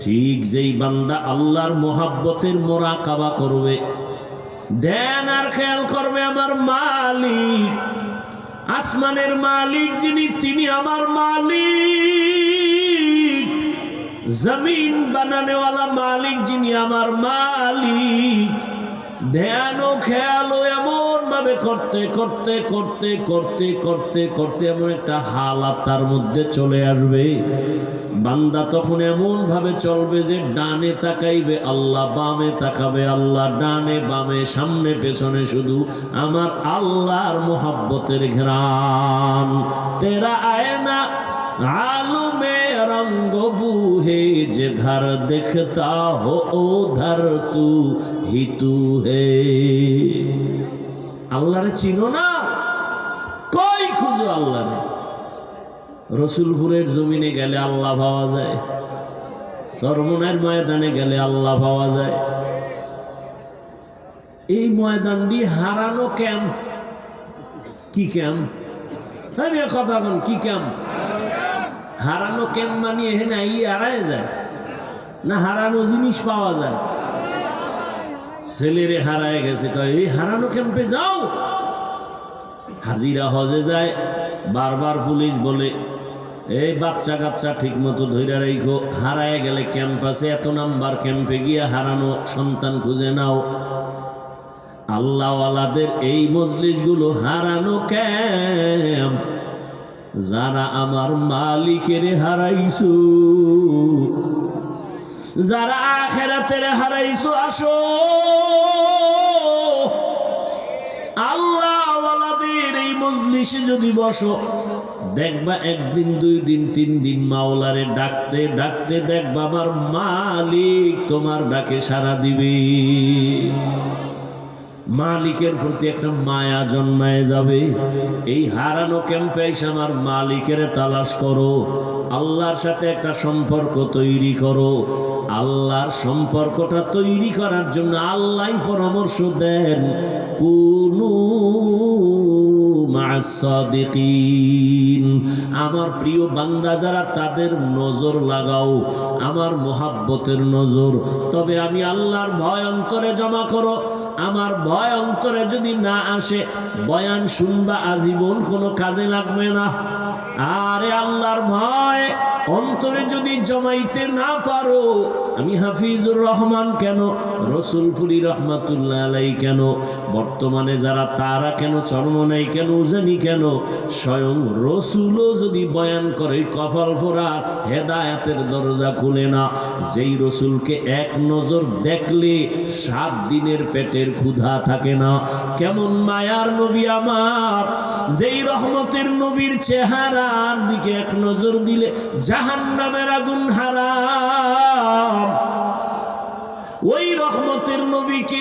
A: ঠিক যেই বান্দা আল্লাহর মোহাব্বতের মোরাকাবা করবে, ধ্যান আর খেয়াল করবে আমার মালিক, আসমানের মালিক যিনি, তিনি আমার মালিক, জমিন বানানেওয়ালা মালিক যিনি আমার মালিক। ধ্যান ও খেয়াল এমন ভাবে করতে করতে করতে করতে করতে করতে এমন একটা হালাত তার মধ্যে চলে আসবে, বান্দা তখন এমন ভাবে চলবে যে ডানে তাকাইবে আল্লাহ, বামে তাকাবে আল্লাহ, ডানে বামে সামনে পেছনে শুধু আমার আল্লাহর মোহাব্বতের ঘ্রাণ। তেরা আয়না आलू में रंग बूहे जिधर दिखता हो उधर तू ही तू है। আল্লাহরে চিনো না? কই খুঁজো আল্লাহরে? রসুলপুরের জমিনে গেলে আল্লাহ পাওয়া যায়, চরমনার ময়দানে গেলে আল্লাহ পাওয়া যায়। এই ময়দানটি হারানো ক্যাম্প। কি ক্যাম্প? কথা বল, কি ক্যাম্প? হারানো ক্যাম্প মানিয়ে এখানে আইলে হারায় যায় না, হারানো জিনিস পাওয়া যায়। ছেলেরে হারায় গেছে, কয় এই হারানো ক্যাম্পে যাও। হাজিরা হজে যায়, বারবার পুলিশ বলে এই বাচ্চা কাচ্চা ঠিক মতো ধৈর্য রাখো, হারায় গেলে ক্যাম্প আছে, এত নাম্বার ক্যাম্পে গিয়ে হারানো সন্তান খুঁজে নাও। আল্লাহওয়ালাদের এই মজলিসগুলো হারানো ক্যাম্প। যারা আমার মালিকের হারাইছো, যারা আখিরাতের হারাইছো, আসো আল্লাহওয়ালাদের এই মজলিসে যদি বসো, দেখবা একদিন, দুই দিন, তিন দিন মাওলারে ডাকতে ডাকতে দেখবা আমার মালিক তোমার ডাকে সাড়া দিবে। মালিকের প্রতি একটা মায়া জন্মায় যাবে। এই হারানো ক্যাম্পে এসে আমার মালিকের তালাশ করো, আল্লাহর সাথে একটা সম্পর্ক তৈরি করো। আল্লাহর সম্পর্কটা তৈরি করার জন্য আল্লাহই পরামর্শ দেন, কুনু মা'আস সাদিকিন। আমার প্রিয় বান্দা যারা, তাদের নজর লাগাও, আমার মোহাব্বতের নজর। তবে আমি আল্লাহর ভয় অন্তরে জমা করো। আমার ভয় অন্তরে যদি না আসে, বয়ান শুনবা আজীবন কোনো কাজে লাগবে না। আরে আল্লাহর ভয় অন্তরে যদি জমাইতে না পারো, আমি হাফিজুর রহমান কেন, রসুলপুরি রহমাতুল্লাহ আলাইহি কেন, বর্তমানে যারা তারা কেন, চরমনাই কেন, উজানি কেন, স্বয়ং রসুলও যদি বয়ান করে, কপাল পোড়া, হেদায়েতের দরজা খুলে না। যেই রসুলকে এক নজর দেখলে 7 দিনের পেটের ক্ষুধা থাকে না। কেমন মায়ার নবী আমার, যেই রহমতের নবীর চেহারার দিকে এক নজর দিলে জাহান্নামের আগুন হারাম। ওই রহমতের নবীকে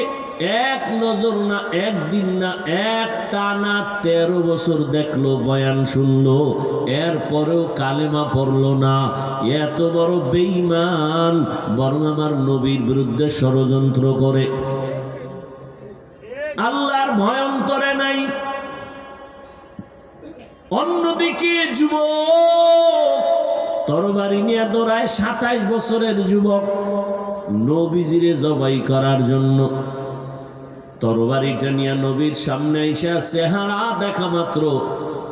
A: এক নজর না, একদিন না, এক টানা 13 বছর দেখলো, বয়ান শুনলো, এরপরেও কালেমা পড়লো না। এত বড় বেঈমান, বরং আমার নবীর বিরুদ্ধে ষড়যন্ত্র করে। আল্লাহর ভয় অন্তরে নাই। অন্যদিকে যুবক তরবারি নিয়ে দৌড়ায়, 27 বছরের যুবক নবীজিরে জবাই করার জন্য। তরবারিটা নিয়ে নবীর সামনে এসে চেহারা দেখা মাত্র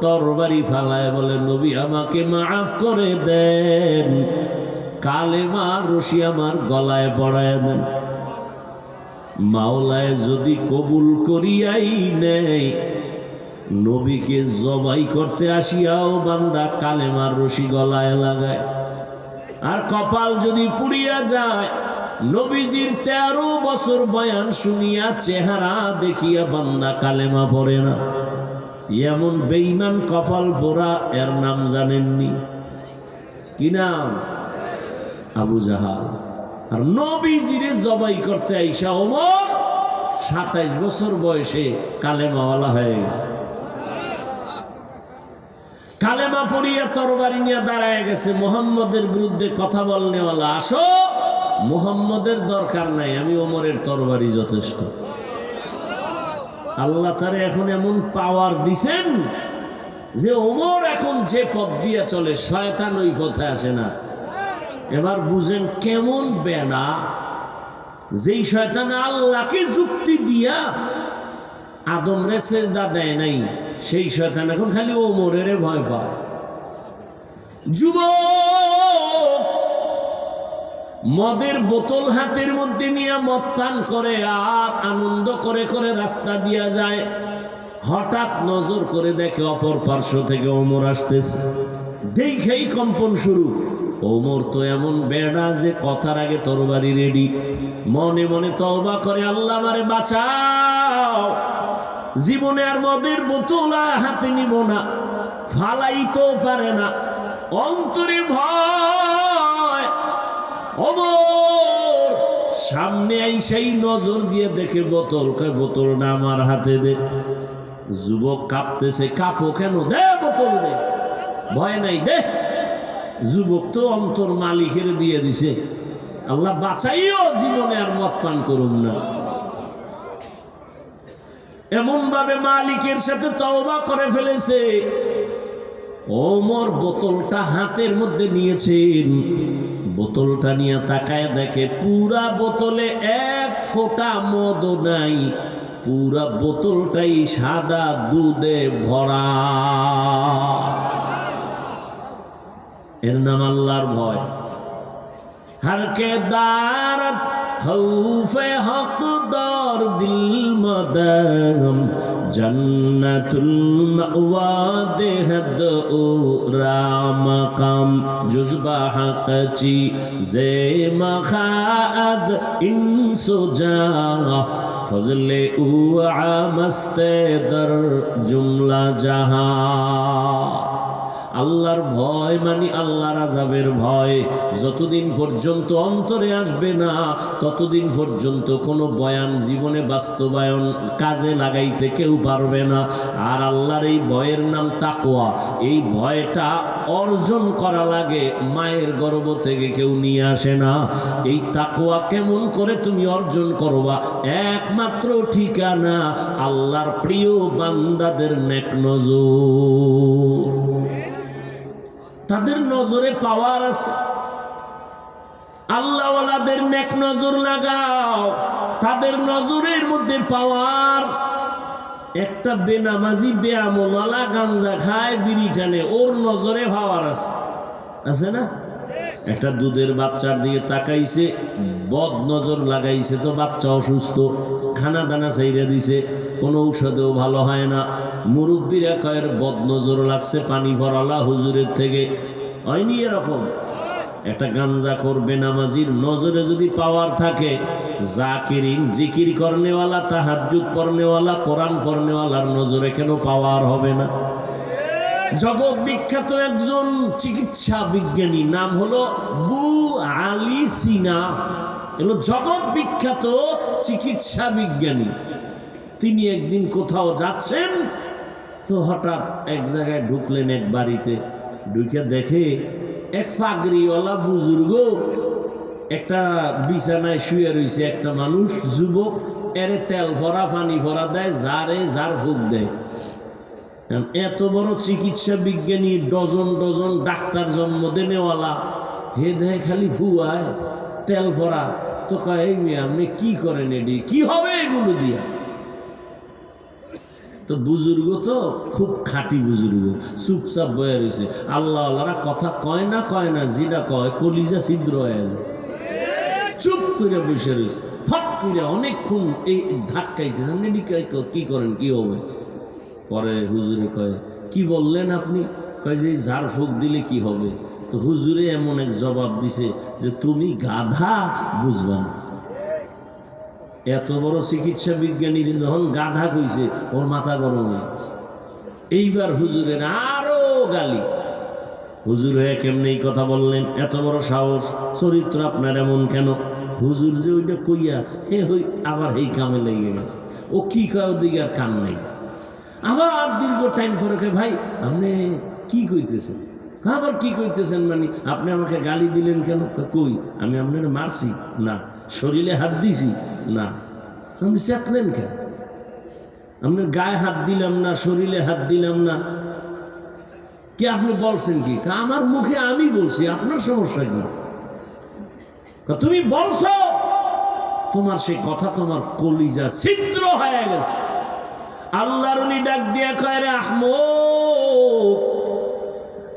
A: তরবারি ফালায় বলে, নবী আমাকে মাফ করে দেন, কালেমার রশি আমার গলায় পড়ায় দেন। মাওলায় যদি কবুল করিয়াই নেই, নবীকে জবাই করতে আসিয়াও বান্দা কালেমার রশি গলায় লাগায়। আর কপাল যদি পুড়িয়া যায়, নবীজির 13 বছর বয়ান শুনিয়া চেহারা দেখিয়া বান্দা কালেমা পড়ে না। এমন বেঈমান কপাল পোড়া, এর নাম জানেননি? কি নাম? আবু জাহাল। আর নবীজিরে জবাই করতে আইসা ওমর 27 বছর বয়সে কালেমাওয়ালা হয়ে গেছে। কালেমা পড়িয়া তরবারি নিয়ে দাঁড়ায় গেছে, মুহাম্মদের বিরুদ্ধে কথা বলনেওয়ালা। আসো, মুহাম্মদের দরকার নাই, আমি ওমরের তরবারি যথেষ্ট। আল্লাহ তারে এখন এমন পাওয়ার দিছেন যে ওমর এখন যে পথ দিয়ে চলে, শয়তান ওই পথে আসে না। এবার বুঝেন কেমন বেড়া, যেই শয়তান আল্লাহকে যুক্তি দিয়া আদমরে সেজদা দেয় নাই, সেই শয়তান এখন খালি ওমরের ভয় পায়। যুবক মদের বোতল হাতের মধ্যে নিয়ে মদ পান করে আর আনন্দ করে করে রাস্তা দিয়া যায়। হঠাৎ নজর করে দেখে অপর পার্শ্ব থেকে ওমর আসতেছে। দেখেই কম্পন শুরু। ওমর তো এমন বেড়া যে কথার আগে তরবারি রেডি। মনে মনে তওবা করে, আল্লাহ আমারে বাঁচাও, জীবনে আর মদের বোতল হাতে নিব না, ফালাইতেও পারে না, অন্তরে ভয়। ওমর সামনে আইসাই নজর দিয়ে দেখে বোতল, কয় বোতলটা আমার হাতে দে। যুবক কাঁপতেছে, কাঁপো কেন? দে বোতল দে, ভয় নাই, দে। যুবক তো অন্তর মালিকের দিয়ে দিছে, আল্লাহ বাঁচাইও, জীবনে আর মদ পান করুন না। এমন ভাবে মালিকের সাথে তওবা করে ফেলেছে। ওমর বোতলটা হাতের মধ্যে নিয়েছেন, বোতলটা নিয়ে তাকায় দেখে পুরা বোতলে এক ফোঁটা মদ নাই, পুরা বোতলটাই সাদা দুধে ভরা। এর নাম আল্লাহর ভয়। হরকে দারত খৌফে হক দর দিল মদম জন্নতুল মাওয়া দেহদ ও রামকাম জুজবা হকচি জে মখাজ ইনসুজা ফজলে উ আমস্তে দর জুমলা জাহা। আল্লাহর ভয় মানে আল্লাহর আযাবের ভয়। যতদিন পর্যন্ত অন্তরে আসবে না, ততদিন পর্যন্ত কোনো বয়ান জীবনে বাস্তবায়ন কাজে লাগাইতে কেউ পারবে না। আর আল্লাহর এই ভয়ের নাম তাকওয়া। এই ভয়টা অর্জন করা লাগে, মায়ের গর্ভ থেকে কেউ নিয়ে আসে না। এই তাকওয়া কেমন করে তুমি অর্জন করবা? একমাত্র ঠিকানা আল্লাহর প্রিয় বান্দাদের নেক নজর। তাদের নজরে পাওয়ার আছে। আল্লাহওয়ালাদের নেক নজর লাগাও, তাদের নজরের মধ্যে পাওয়ার। একটা বেনামাজি বেআমলওয়ালা গাঞ্জা খায়, বিড়ি টানে, ওর নজরে পাওয়ার আছে, আছে না? একটা দুধের বাচ্চার দিকে তাকাইছে, বদ নজর লাগাইছে, তো বাচ্চা অসুস্থ, খানা দানা চাইরা দিছে, কোনো ঔষধেও ভালো হয় না। মুরব্বীরা কয়ের বদ নজর লাগছে, পানি ভরালা হুজুরের থেকে। হয়নি এরকম? একটা গাঞ্জা করবে নামাজির নজরে যদি পাওয়ার থাকে, জাকিরিন জিকির করনেওয়ালা, তাহাজ্জুদ পড়নেওয়ালা, কোরআন পড়নেওয়ালার নজরে কেন পাওয়ার হবে না? জগৎ বিখ্যাত একজন চিকিৎসা বিজ্ঞানী, নাম হলো বু আলী সিনা। এগুলো জগৎ বিখ্যাত চিকিৎসা বিজ্ঞানী। তিনি একদিন কোথাও যাচ্ছেন, তো হঠাৎ এক জায়গায় ঢুকলেন, এক বাড়িতে ঢুকে দেখে এক পাগড়িওয়ালা বুজুর্গ একটা বিছানায় শুয়ে রয়েছে। একটা মানুষ, যুবক, এরে তেল ভরা পানি ভরা দেয়, যার ফুক দেয়। এত বড় চিকিৎসা বিজ্ঞানী, ডজন ডজন ডাক্তার জন্ম দেনেওয়ালা, হে দেয় খালি ফুয়ায় তেল ভরা। তো কয়, এই মেয়ে আপনি কি করেন, এডি কি হবে এগুলো দিয়া? তো বুজুর্গ তো খুব খাঁটি বুজুর্গ, চুপচাপ বয়ে রয়েছে। আল্লাহ আল্লাহরা কথা কয় না, যেটা কয় কলিজা ছিদ্র হয়ে যায়। চুপ করে বসে রয়েছে, ফট করে অনেকক্ষণ এই ধাক্কাইতেছে। কি করেন, কি হবে? পরে হুজুরে কয়, কি বললেন আপনি? কয় যে ঝাড় ফুঁক দিলে কি হবে? তো হুজুরে এমন এক জবাব দিছে যে তুমি গাধা, বুঝবা না। এত বড় চিকিৎসা বিজ্ঞানী যখন গাধা কইছে, ওর মাথা গরম হয়ে গেছে। এইবার হুজুরের আরো গালি। হুজুর হয়ে কেমনে এই কথা বললেন? এত বড় সাহস, চরিত্র আপনার এমন কেন? হুজুর যে ওইটা কইয়া হই আবার এই কামে লেগে গেছে। ও কি কয়, ওদিকে আর কান নাই। আবার দীর্ঘ টাইম পরে কে, ভাই আপনি কি কইতেছেন? আবার কি কইতেছেন মানে? আপনি আমাকে গালি দিলেন কেন? কই আমি আপনার মারছি না, শরীরে হাত দিছি না। আপনি চেতলেন কেন? আপনার গায়ে হাত দিলাম না, শরীরে হাত দিলাম না, কি আপনি বলছেন কি? আমার মুখে আমি বলছি, আপনার সমস্যা কি? তুমি বলছো, তোমার সেই কথা তোমার কলিজা ছিদ্র হয়ে গেছে। আল্লাহর উনি ডাক দিয়ে কয়, রে আহমদ,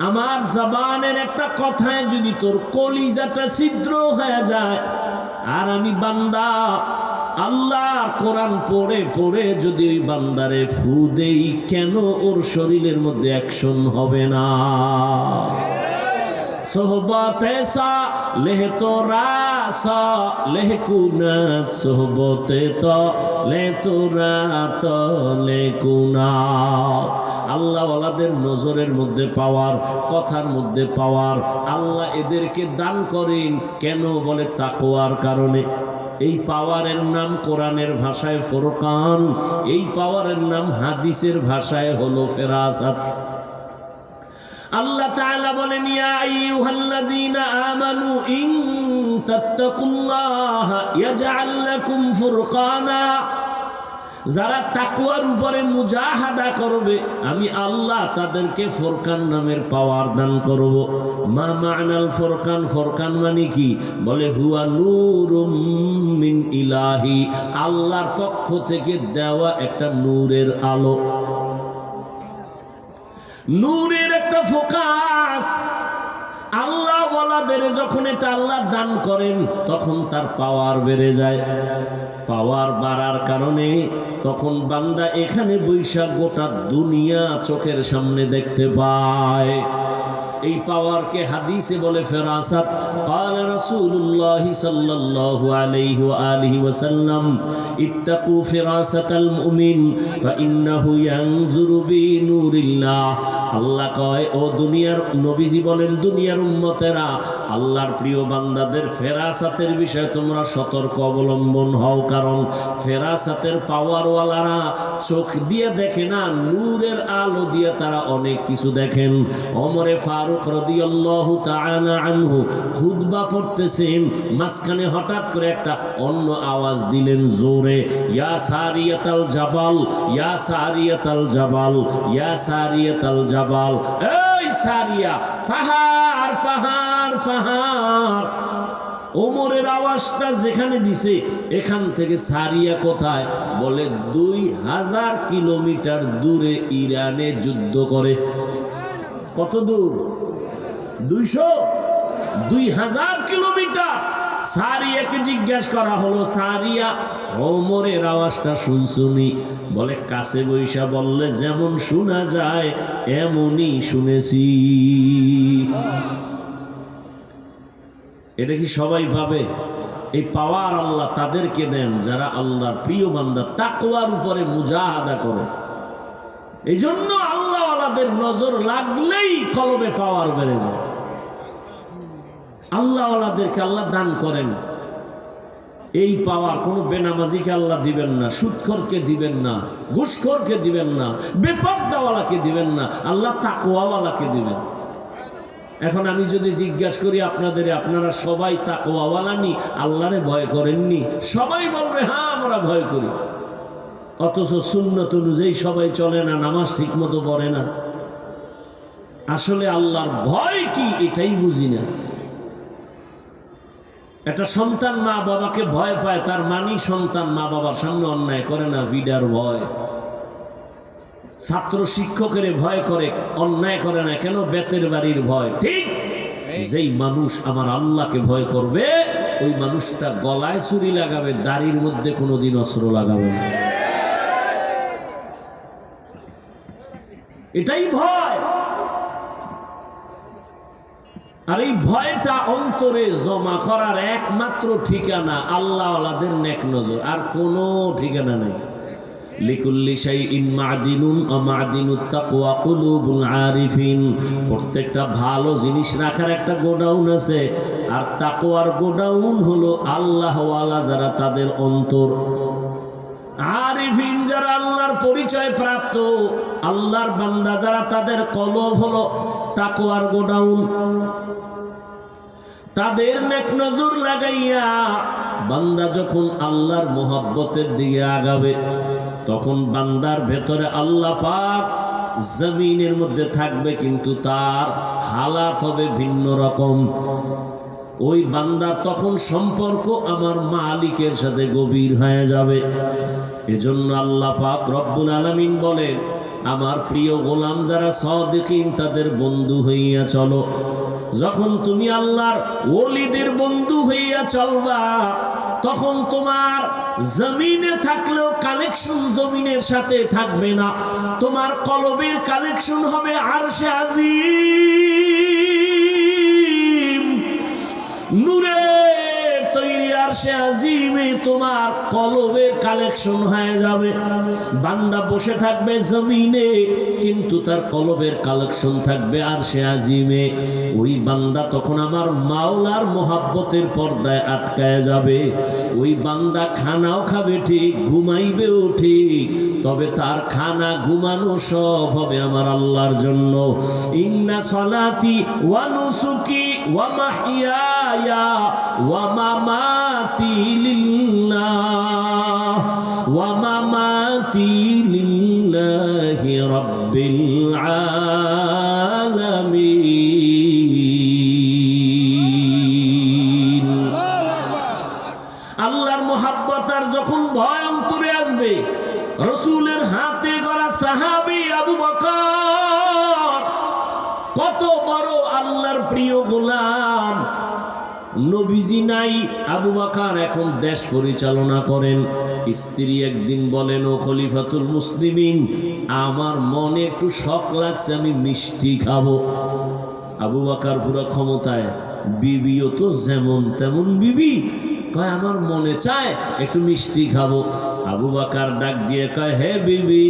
A: আমার জবানের একটা কথায় যদি তোর কলিজাটা ছিদ্র হয়ে যায়, আর আমি বান্দা আল্লাহর কোরআন পড়ে পড়ে যদি ওই বান্দারে ফু দেই, কেন ওর শরীরের মধ্যে অ্যাকশন হবে না? সোহবতে সা লেহ তোরা সা লেহ কুনাত, সোহবতে তো লে তোরা তো লে কুনাত। আল্লাহ ওয়ালাদের নজরের মধ্যে পাওয়ার, কথার মধ্যে পাওয়ার আল্লাহ এদেরকে দান করেন। কেন? বলে তাকওয়ার কারণে। এই পাওয়ারের নাম কোরআনের ভাষায় ফুরকান, এই পাওয়ারের নাম হাদিসের ভাষায় হলো ফেরাসাত। আল্লাহ তাআলা বলেন, ইয়া আইয়ুহাল্লাযীনা আমানু ইন তাত্তাকুল্লাহা ইয়াজআল লাকুম ফুরকানা। যারা তাকওয়ার উপরে মুজাহাদা করবে, আমি আল্লাহ তাদেরকে ফুরকান নামের পাওয়ার দান করব। মা মা'নাল ফুরকান? ফুরকান মানে কি? বলে হুয়া নূরুম মিন ইলাহি, আল্লাহর পক্ষ থেকে দেওয়া একটা নূরের আলো, নূরের একটা ফোকাস। আল্লাহ ওয়ালাদের যখন এটা আল্লাহ দান করেন, তখন তার পাওয়ার বেড়ে যায়। পাওয়ার বাড়ার কারণে তখন বান্দা এখানে বৈশাখ গোটা দুনিয়া চোখের সামনে দেখতে পায়। এই পাওয়ারকে হাদিসে বলে ফেরাসাত। قال رسول الله صلى الله عليه وآله وسلم اتقوا فراسة المؤمن فإنه ينظر بنور الله। আল্লাহ কয়, ও দুনিয়ার নবীজি বলেন, দুনিয়ার উম্মতেরা, আল্লাহর প্রিয় বান্দাদের ফেরাসাতের বিষয়ে তোমরা সতর্ক অবলম্বন হও। কারণ ফেরাসাতের পাওয়ারওয়ালারা চোখ দিয়ে দেখে না, নূরের আলো দিয়ে তারা অনেক কিছু দেখেন। ওমরে ফারুক রাদিয়াল্লাহু তাআলা আনহু খুতবা পড়তেছেন, মাঝখানে হঠাৎ করে একটা অন্য আওয়াজ দিলেন জোরে, ইয়া সারিয়াতাল জাবাল, ইয়া সারিয়াতাল জাবাল, ইয়া সারিয়াতাল জাবাল। এই সারিয়া, পাহাড় পাহাড় পাহাড়। ওমরের আওয়াজটা যেখানে দিছে, এখান থেকে সারিয়া কোথায়? বলে 2000 কিলোমিটার দূরে ইরানে যুদ্ধ করে। কত দূর? 2000 কিলোমিটার। সারিয়াকে জিজ্ঞাসা করা হলো, সারিয়া ওমরের আওয়াজটা শুনছুনি? বলে কাছে বৈশা বললে যেমন শোনা যায় এমনই শুনেছি। এটা কি সবাই ভাবে? এই পাওয়ার আল্লাহ তাদেরকে দেন যারা আল্লাহর প্রিয় বান্দা, তাকওয়ার উপরে মুজাহাদা করে। এই জন্য আল্লাহ আল্লাহওয়ালাদের নজর লাগলেই কলবে পাওয়ার বেড়ে যায়। আল্লাহওয়ালাদেরকে আল্লাহ দান করেন। এই পাওয়ার কোনো বেনামাজিকে আল্লাহ দিবেন না, সুদখোরকে দিবেন না, ঘুষখোরকে দিবেন না, বেপরদাওয়ালাকে দিবেন না, আল্লাহ তাকওয়াওয়ালাকে দিবেন। এখন আমি যদি জিজ্ঞাসা করি আপনাদের, আপনারা সবাই তাকওয়াওয়ালা নি, আল্লাহরে ভয় করেননি? সবাই বলবে হ্যাঁ আমরা ভয় করি। অথচ সুন্নত অনুযায়ী সবাই চলে না, নামাজ ঠিক মতো পড়ে না। আসলে আল্লাহর ভয় কি এটাই বুঝি না। একটা সন্তান মা বাবাকে ভয় পায়, তার মানি সন্তান মা বাবার সামনে অন্যায় করে না, ভিডার ভয়। ছাত্র শিক্ষকের ভয় করে, অন্যায় করে না কেন? বেতের বাড়ির ভয়। ঠিক যেই মানুষ আমার আল্লাহকে ভয় করবে, ওই মানুষটা গলায় ছুরি লাগাবে, দাড়ির মধ্যে কোনোদিন অস্ত্র লাগাবে না। এটাই ভয়। আর এই ভয়টা অন্তরে জমা করার একমাত্র ঠিকানা আল্লাহওয়ালাদের নেক নজর, আর কোনো ঠিকানা নেই। লিকুল্লি শাইইন মাদিনুন ওয়া মাদিনুত তাকওয়া কুলুবুল আরিফিন। প্রত্যেকটা ভালো জিনিস রাখার একটা গোডাউন আছে, আর তাকওয়ার গোডাউন হলো আল্লাহওয়ালা যারা, তাদের অন্তর। আরিফিন যারা আল্লাহর পরিচয় প্রাপ্ত, আল্লাহর বান্দা যারা, তাদের কলব হলো তাকওয়ার গোডাউন। তাদের নেক নজর লাগাইয়া বান্দা যখন আল্লাহর মোহাব্বতের দিকে আগাবে, তখন বান্দার ভেতরে আল্লাহ পাক জমিনের মধ্যে থাকবে, কিন্তু তার হালাত হবে ভিন্ন রকম। ওই বান্দার তখন সম্পর্ক আমার মালিকের সাথে গভীর হয়ে যাবে। এজন্য আল্লাহ পাক রব্বুল আলামিন বলেন, আমার প্রিয় গোলাম যারা সাদিকিন, তাদের বন্ধু হইয়া চলো। যখন তুমি আল্লাহর ওলিদের বন্ধু হইয়া চলবা, তখন তোমার জমিনে থাকলেও কালেকশন জমিনের সাথে থাকবে না, তোমার কলবের কালেকশন হবে আরশে আজিম। নূরের তৈরি আরশে আজিমে তোমার কলবের কালেকশন হয়ে যাবে। বান্দা বসে থাকবে জমিনে, কিন্তু তার কলবের কালেকশন থাকবে আরশে আজিমে। ওই বান্দা তখন আমার মাওলার মোহাব্বতের পর্দায় আটকায় যাবে। ওই বান্দা খানাও খাবে ঠিক, ঘুমাইবেও ঠিক, তবে তার খানা ঘুমানো সব হবে আমার আল্লাহর জন্য। ইন্না সলাতি ওয়া নুসুকি ওয়া মাহইয়ায়া ওয়া মামাতি লিল্লাহ ওয়া মামাতি লিল্লাহি রাব্বিল আলামিন। আল্লাহর মোহাব্বত আর যখন ভয় অন্তরে আসবে, রাসূলের হাতে গড়া সাহাবী আবু বকর কত বড় আল্লাহর প্রিয় গোলাম। নবীজি নাই, আবু বকর এখন দেশ পরিচালনা করেন। স্ত্রী একদিন বলেন, ও খলিফাতুল মুসলিমিন, আমার মনে একটু শখ লাগছে, আমি মিষ্টি খাবো। আবু বকর পুরো ক্ষমতায়, বিবিও তো যেমন তেমন বিবি, কয় আমার মনে চায় একটু মিষ্টি খাবো। আবু বকর ডাক দিয়ে কয়, হে বিবি,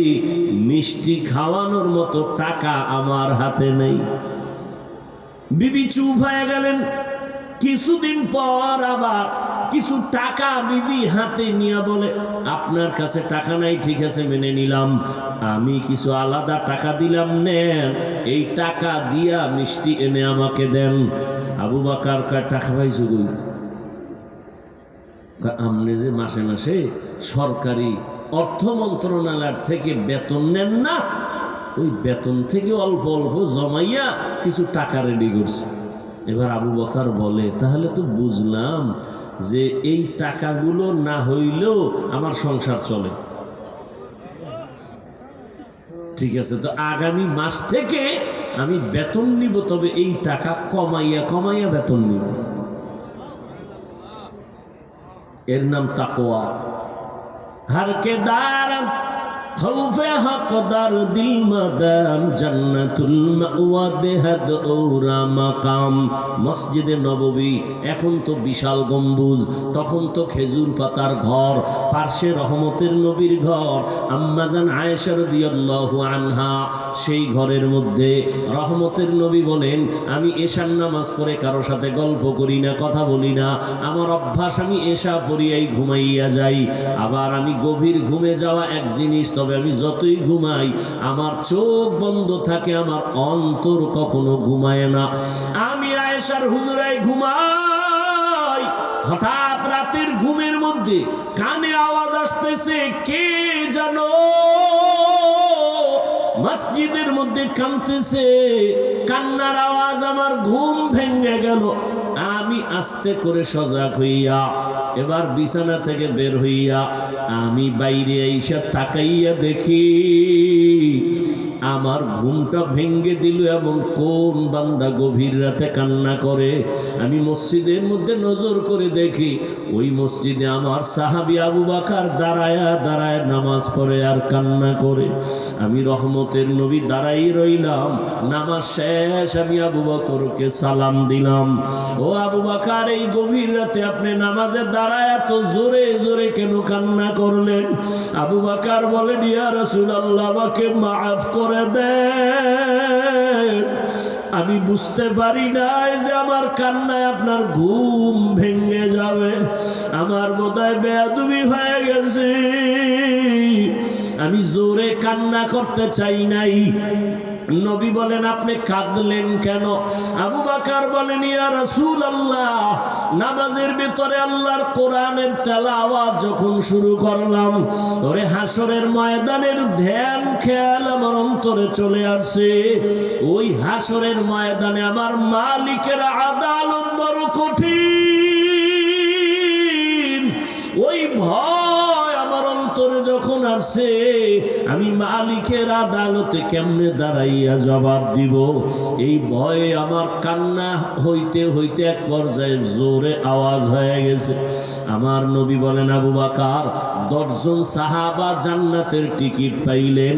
A: মিষ্টি খাওয়ানোর মতো টাকা আমার হাতে নেই। বিবি চুপ হয়ে গেলেন। কিছুদিন পর আবার কিছু টাকা বিবি হাতে নিয়ে বলে, আপনার কাছে টাকা নাই, ঠিক আছে মেনে নিলাম, আমি কিছু আলাদা টাকা দিলাম, নেন, এই টাকা দিয়া মিষ্টি এনে আমাকে দেন। আবু বকর কয়, টাকা পাইছো কই? আপনি যে মাসে মাসে সরকারি অর্থ মন্ত্রণালয় থেকে বেতন নেন না, ওই বেতন থেকে অল্প অল্প জমাইয়া কিছু টাকা রেডি করছে। এবার আবু বকর বলে, তাহলে তো বুঝলাম যে এই টাকাগুলো না হইলেও আমার সংসার চলে। ঠিক আছে, তো আগামী মাস থেকে আমি বেতন নিব, তবে এই টাকা কমাইয়া কমাইয়া বেতন নিব। এর নাম তাকওয়া। হার কে দার খৌফে হকদার দিল মাদাম জান্নাতুল মাওয়া দেহাদ ওরা মাকাম। মসজিদে নববী এখন তো বিশাল গম্বুজ, তখন তো খেজুর পাতার ঘর, পার্শ্বে রহমতের নবীর ঘর। আম্মাজান আয়েশা রাদিয়াল্লাহু আনহা সেই ঘরের মধ্যে রহমতের নবী বলেন, আমি এশার নামাজ পড়ে কারো সাথে গল্প করি না, কথা বলি না। আমার অভ্যাস, আমি এশা পড়িয়াই ঘুমাইয়া যাই। আবার আমি গভীর ঘুমে যাওয়া এক জিনিস, তবে আমি যতই ঘুমাই আমার চোখ বন্ধ থাকে, আমার অন্তর কখনো ঘুমায় না। আমি আয়েশার হুজুরায় ঘুমাই, হঠাৎ রাতের ঘুমের মধ্যে কানে আওয়াজ আসতেছে, কে জানো মসজিদের মধ্যে কাঁদতেছে। কান্নার আওয়াজ, আমার ঘুম ভেঙে গেল। আমি আস্তে করে সজাগ হইয়া এবার বিছানা থেকে বের হইয়া আমি বাইরে আইসা তাকাইয়া দেখি আমার ঘুমটা ভেঙ্গে দিল এবং কোন বান্দা গভীর রাতে কান্না করে। আমি মসজিদের মধ্যে নজর করে দেখি ওই মসজিদে আমার সাহাবী আবু বকর দাঁড়ায়া দাঁড়ায় নামাজ পড়ে আর কান্না করে। আমি রহমতের নবী দাঁড়াই রইলাম। নামাজ শেষ, আমি আবু বকরকে সালাম দিলাম, ও আবু বকর, এই গভীর রাতে আপনি নামাজে দাঁড়ায় এত জোরে জোরে কেন কান্না করলেন? আবু বকর বলেন, ইয়া রাসূলুল্লাহ, আমাকে মাফ করে দেন, আমি বুঝতে পারি নাই যে আমার কান্নায় আপনার ঘুম ভেঙে যাবে। আমার বোধহয় বেয়াদবি হয়ে গেছে, আমি জোরে কান্না করতে চাই নাই। নবী বলেন, আপনি কাঁদলেন কেন? আবু বকর বলেন, ইয়া রাসূলুল্লাহ, নামাজের ভিতরে আল্লাহর কোরআনের তেলাওয়াত যখন শুরু করলাম, ওরে হাসরের ময়দানের ধ্যান খেয়াল আমার অন্তরে চলে আসছে। ওই হাসরের ময়দানে আমার মালিকের আদালত বড় কঠিন। ওই ভয় আমার অন্তরে যখন আসছে, আমি মালিকের আদালতে কেমনে দাঁড়াইয়া জবাব দিব, এই ভয়ে আমার কান্না হইতে হইতে এক পর্যায়ে জোরে আওয়াজ হয়ে গেছে। আমার নবী বলেন, আবু বকর, 10 জন সাহাবা জান্নাতের টিকিট পাইলেন,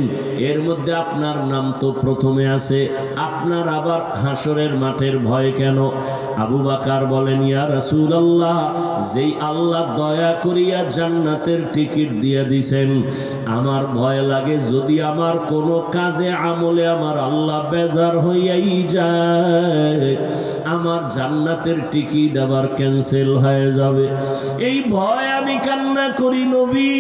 A: এর মধ্যে আপনার নাম তো প্রথমে আছে, আপনার আবার হাসরের মাঠের ভয় কেন? আবু বকর বলেন, ইয়া রাসূলুল্লাহ, যেই আল্লাহ দয়া করিয়া জান্নাতের টিকিট দিয়ে দিছেন, আমার ভয় লাগে যদি আমার কোনো কাজে আমলে আমার আল্লাহ বেজার হইয়াই যায়, আমার জান্নাতের টিকিট আবার ক্যান্সেল হয়ে যাবে। এই ভয় আমি কান্না করি নবী,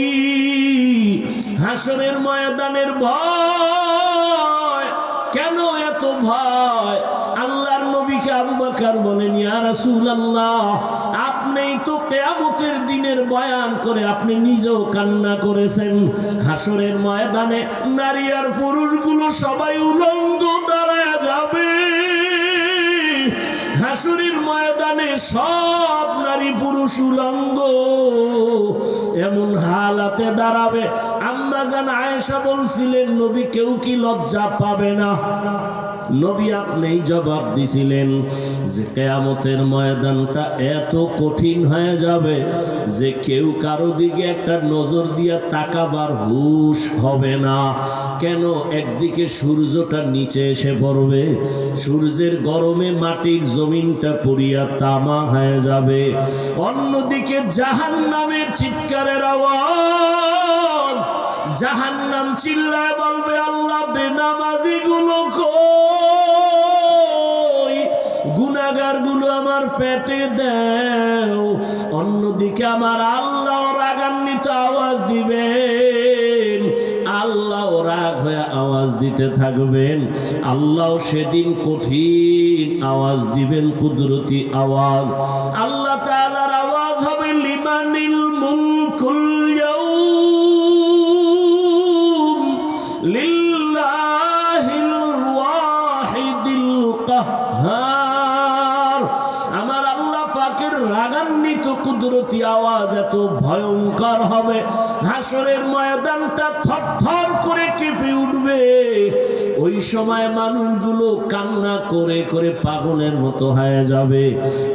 A: হাসরের ময়দানের ভয়। কেন এত ভয়? আল্লাহর নবীকে আবু বকর বলেন, ইয়া রাসূলুল্লাহ, আপনিই তো কিয়ামতের দিনের বয়ান করে আপনি নিজেও কান্না করেছেন। হাসরের ময়দানে নারী আর পুরুষগুলো সবাই উলঙ্গ দাঁড়ায় যাবে। হাসরের ময়দানে সব নারী পুরুষ উলঙ্গ এমন হালাতে দাঁড়াবে। আম্মা জান আয়েশা বলছিলেন, নবী, কেউ কি লজ্জা পাবে না? নবী আপনিই জবাব দিছিলেন যে কিয়ামতের ময়দানটা এত কঠিন হয়ে যাবে যে কেউ কারো দিকে একটা নজর দিয়া তাকাবার হুঁশ হবে না। কেন? একদিকে সূর্যটা নিচে এসে পড়বে, সূর্যের গরমে মাটির জমিনটা পুড়িয়া তামা হয়ে যাবে। অন্যদিকে জাহান্নামের চিৎকারের আওয়াজ, জাহান্নাম চিল্লায় বলবে, আল্লাহ, বেনামাজি গুলো কই, গুনাহগার গুলো আমার পেটে দাও। অন্যদিকে আমার আল্লাহ রাগান্বিত আওয়াজ দিবেন, আল্লাহ রাগ হয়ে আওয়াজ দিতে থাকবেন। আল্লাহ সেদিন কঠিন আওয়াজ দিবেন, কুদরতি আওয়াজ। আল্লাহ তাআলার আওয়াজ হবে, লিমানিল মুলকুল ইয়াউম লিল্লাহিল ওয়াহিদিল কাহ্হার। আমার আল্লাহ পাকের রাগান্বিত কুদরতি আওয়াজ এত ভয়ঙ্কর হবে, হাসরের ময়দানটা থরথর করে কেঁপে উঠবে। ওই সময় মানুষগুলো কান্না করে করে পাগলের মতো হয়ে যাবে।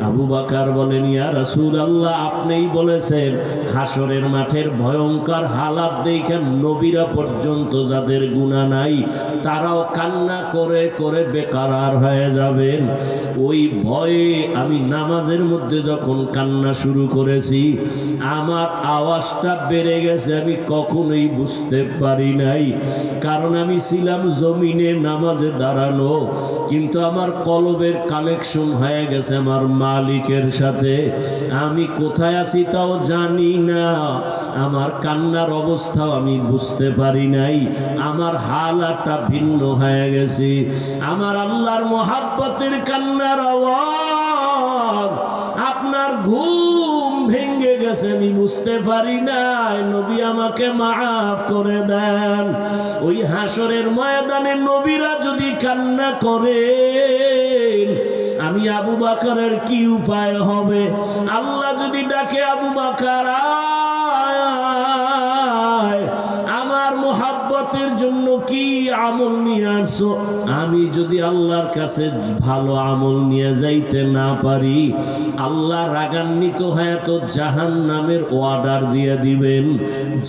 A: আবু বকর বলেন, ইয়া রাসূলুল্লাহ, আপনিই বলেছেন হাসরের মাঠের ভয়ঙ্কর হালাত দেখে নবীরা পর্যন্ত যাদের গুনাহ নাই তারাও কান্না করে করে বেকারার হয়ে যাবেন। ওই ভয়ে আমি নামাজের মধ্যে যখন কান্না শুরু করেছি আমার আওয়াজটা বেড়ে গেছে, আমি কখনোই বুঝতে পারি নাই। কারণ আমি ছিলাম জমিনে নামাজে দাঁড়ানো, কিন্তু আমার কলবের কানেকশন হয়ে গেছে আমার মালিকের সাথে। আমি কোথায় আছি তাও জানি না, আমার কান্নার অবস্থাও আমি বুঝতে পারি নাই, আমার হালাতটা ভিন্ন হয়ে গেছে। আমার আল্লাহর মোহাব্বতের কান্নার আওয়াজ আপনার ঘুম ভেঙে গেছে, আমি বুঝতে পারি নাই। নবী আমাকে মাফ করে দেন। ওই হাসরের ময়দানে নবীরা যদি কান্না করে আমি আবু বকরের কি উপায় হবে? আল্লাহ যদি ডাকে, আবু বকর আয়, আমার মোহাব্বতের জন্য কি আমল নিয়ে আসছো? আমি যদি আল্লাহর কাছে ভালো আমল নিয়ে যাইতে না পারি, আল্লাহ রাগান্বিত হয়ে তো জাহান্নামের অর্ডার দিয়ে দিবেন,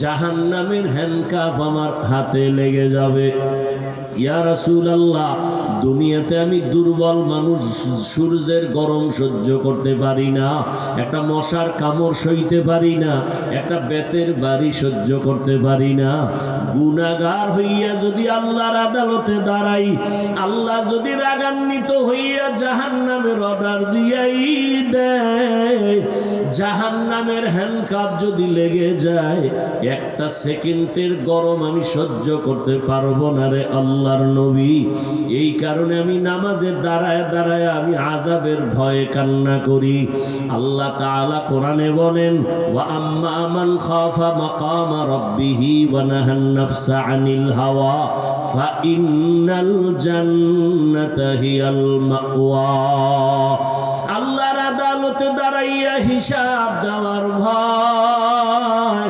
A: জাহান্নামের হ্যান্ডকাপ আমার হাতে লেগে যাবে। ইয়া রাসূলুল্লাহ, দুনিয়াতে আমি দুর্বল মানুষ, সূর্যের গরম সহ্য করতে পারি না, একটা মশার কামড় সইতে পারি না, একটা বেতের বাড়ি সহ্য করতে পারি না। গুনাহগার হইয়া যদি আল্লাহর আদালতে দাঁড়াই, আল্লাহ যদি রাগান্বিত হইয়া জাহান্নামের অর্ডার দিয়াই দেয়, জাহান্নামের হ্যান্ডকাপ যদি লেগে যায়, একটা সেকেন্ডের গরম আমি সহ্য করতে পারবো না রে আল্লাহর নবী। এই কারণে আমি নামাজে দাঁড়ায় দাঁড়ায় আমি আযাবের ভয়ে কান্না করি। আল্লাহ তাআলা কোরআনে বলেন, ওয়া আম্মা মান খাফা মাকামা রাব্বিহি ওয়া নাহান নাফসা আনিল হাওয়া ফা ইন্নাল জান্নাতা হিয়াল মাওয়া। আল্লাহর আদালতে দাঁড়াইয়া হিসাব দেওয়ার ভয়।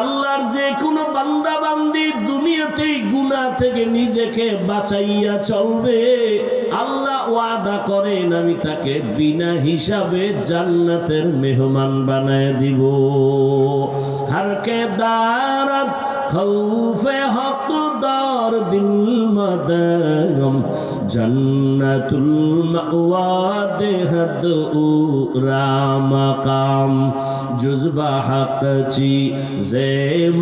A: আল্লাহর যে কোনো বান্দা বান্দি দুনিয়াতেই গুনাহ থেকে নিজেকে বাঁচাইয়া চলবে, আল্লাহ ওয়াদা করেন আমি তাকে বিনা হিসাবে জান্নাতের মেহমান বানায় দিব। হারকে দারাত খৌফে হকদার দিল মাদাম জান্নাতুল মাওয়া দেহদ উরা মাকাম জুজবা হকচি জে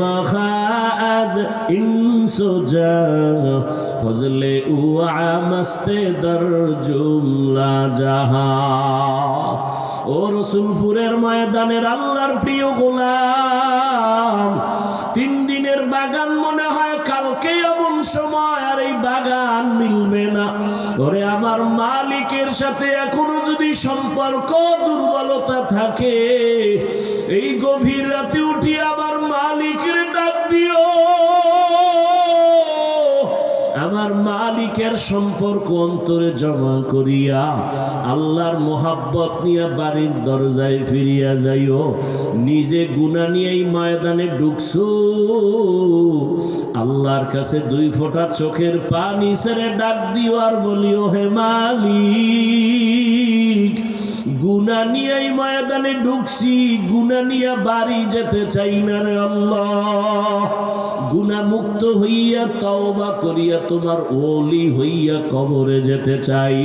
A: মখাজ ইনসুজা ফজলে উআ মস্তে দর জুমলা জাহা। ও রসুলপুরের ময়দানের আল্লাহর প্রিয় গোলাম, 3 দিনের বাগান মনে হয় কালকে এমন সময় আর এই বাগান মিলবে না। ওরে আমার মালিকের সাথে এখনো যদি সম্পর্ক দুর্বলতা থাকে, এই গভীর রাতে উঠি আমার মালিকের ডাক দিও। আমার মালিকের সম্পর্ক অন্তরে জমা করিয়া আল্লাহর মোহাব্বত নিয়ে বাড়ির দরজায় ফিরিয়া যাইও। নিজে গুনাহ নিয়েই ময়দানে ঢুকছো, আল্লাহর কাছে 2 ফোঁটা চোখের পানি ছেড়ে ডাক দিও আর বলিও, হে মালিক, গুনাহ নিয়েই ময়দানে ঢুকছি, গুনাহ নিয়ে বাড়ি যেতে চাই না রে আল্লাহ। গুনাহ মুক্ত হইয়া তওবা করিয়া তোমার ওলি হইয়া কবরে যেতে চাই।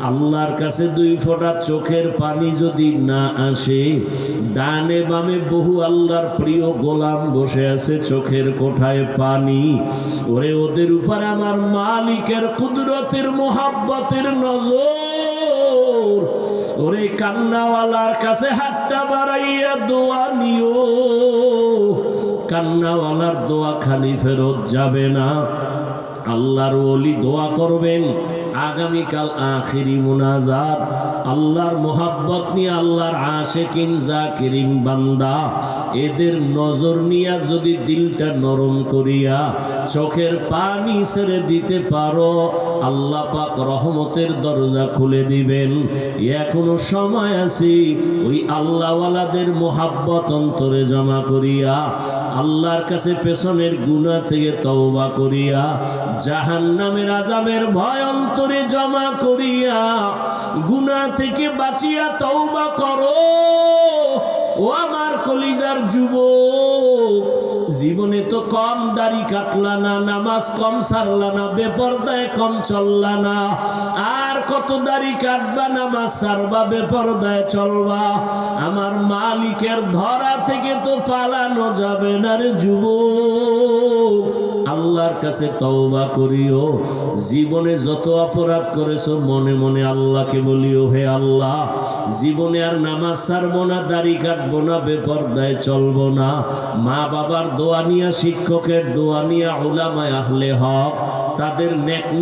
A: আল্লাহর কাছে 2 ফোঁটা চোখের পানি যদি না আসে, ডানে বামে বহু আল্লাহর প্রিয় গোলাম বসে আছে চোখের কোঠায় পানি। ওরে ওদের উপর আমার মালিকের কুদরতের মোহাব্বতের নজর। ওরে কান্নাওয়ালার কাছে হাতটা বাড়াইয়া দোয়া নিও, কান্নাওয়ালার দোয়া খালি ফেরত যাবে না। আল্লাহর ওলি দোয়া করবেন, আগামীকাল আখিরি মুনাজাত, আল্লাহর মোহাব্বত নিয়ে আল্লাহর আশিকিন জাকিরিন বান্দা এদের নজর নিয়ে যদি দিলটা নরম করিয়া চোখের পানি ছেড়ে দিতে পারো, আল্লাহ পাক রহমতের দরজা খুলে দিবেন। এখনো সময় আছে, ওই আল্লাহওয়ালাদের মোহাব্বত অন্তরে জমা করিয়া আল্লাহর কাছে পেছনের গুনাহ থেকে তওবা করিয়া জাহান্নামের আযাবের ভয় অন্তরে জমা করিয়া গুনাহ থেকে বাঁচিয়া তওবা করো। ও আমার কলিজার যুবক, জীবনে তো কম দাড়ি কাটলা না, নামাজ কম সারলা না, বেপরদায় কম চললা না, আর কত দাড়ি কাটবা, নামাজ সারবা, বেপরদায় চলবা। আমার মালিকের ধরা থেকে তো পালানো যাবে না রে যুবক। আল্লাহর কাছে তওবা করিও। জীবনে যত অপরাধ করেছো মনে মনে আল্লাহকে বলিও, হে আল্লাহ, জীবনে আর নামাজ ছাড়বো না, দাড়ি কাটবো না, বেপরদায় চলবো না। মা বাবার দোয়া নিয়া, শিক্ষকের দোয়া নিয়া, উলামায়ে আহলে হক তাদের নেক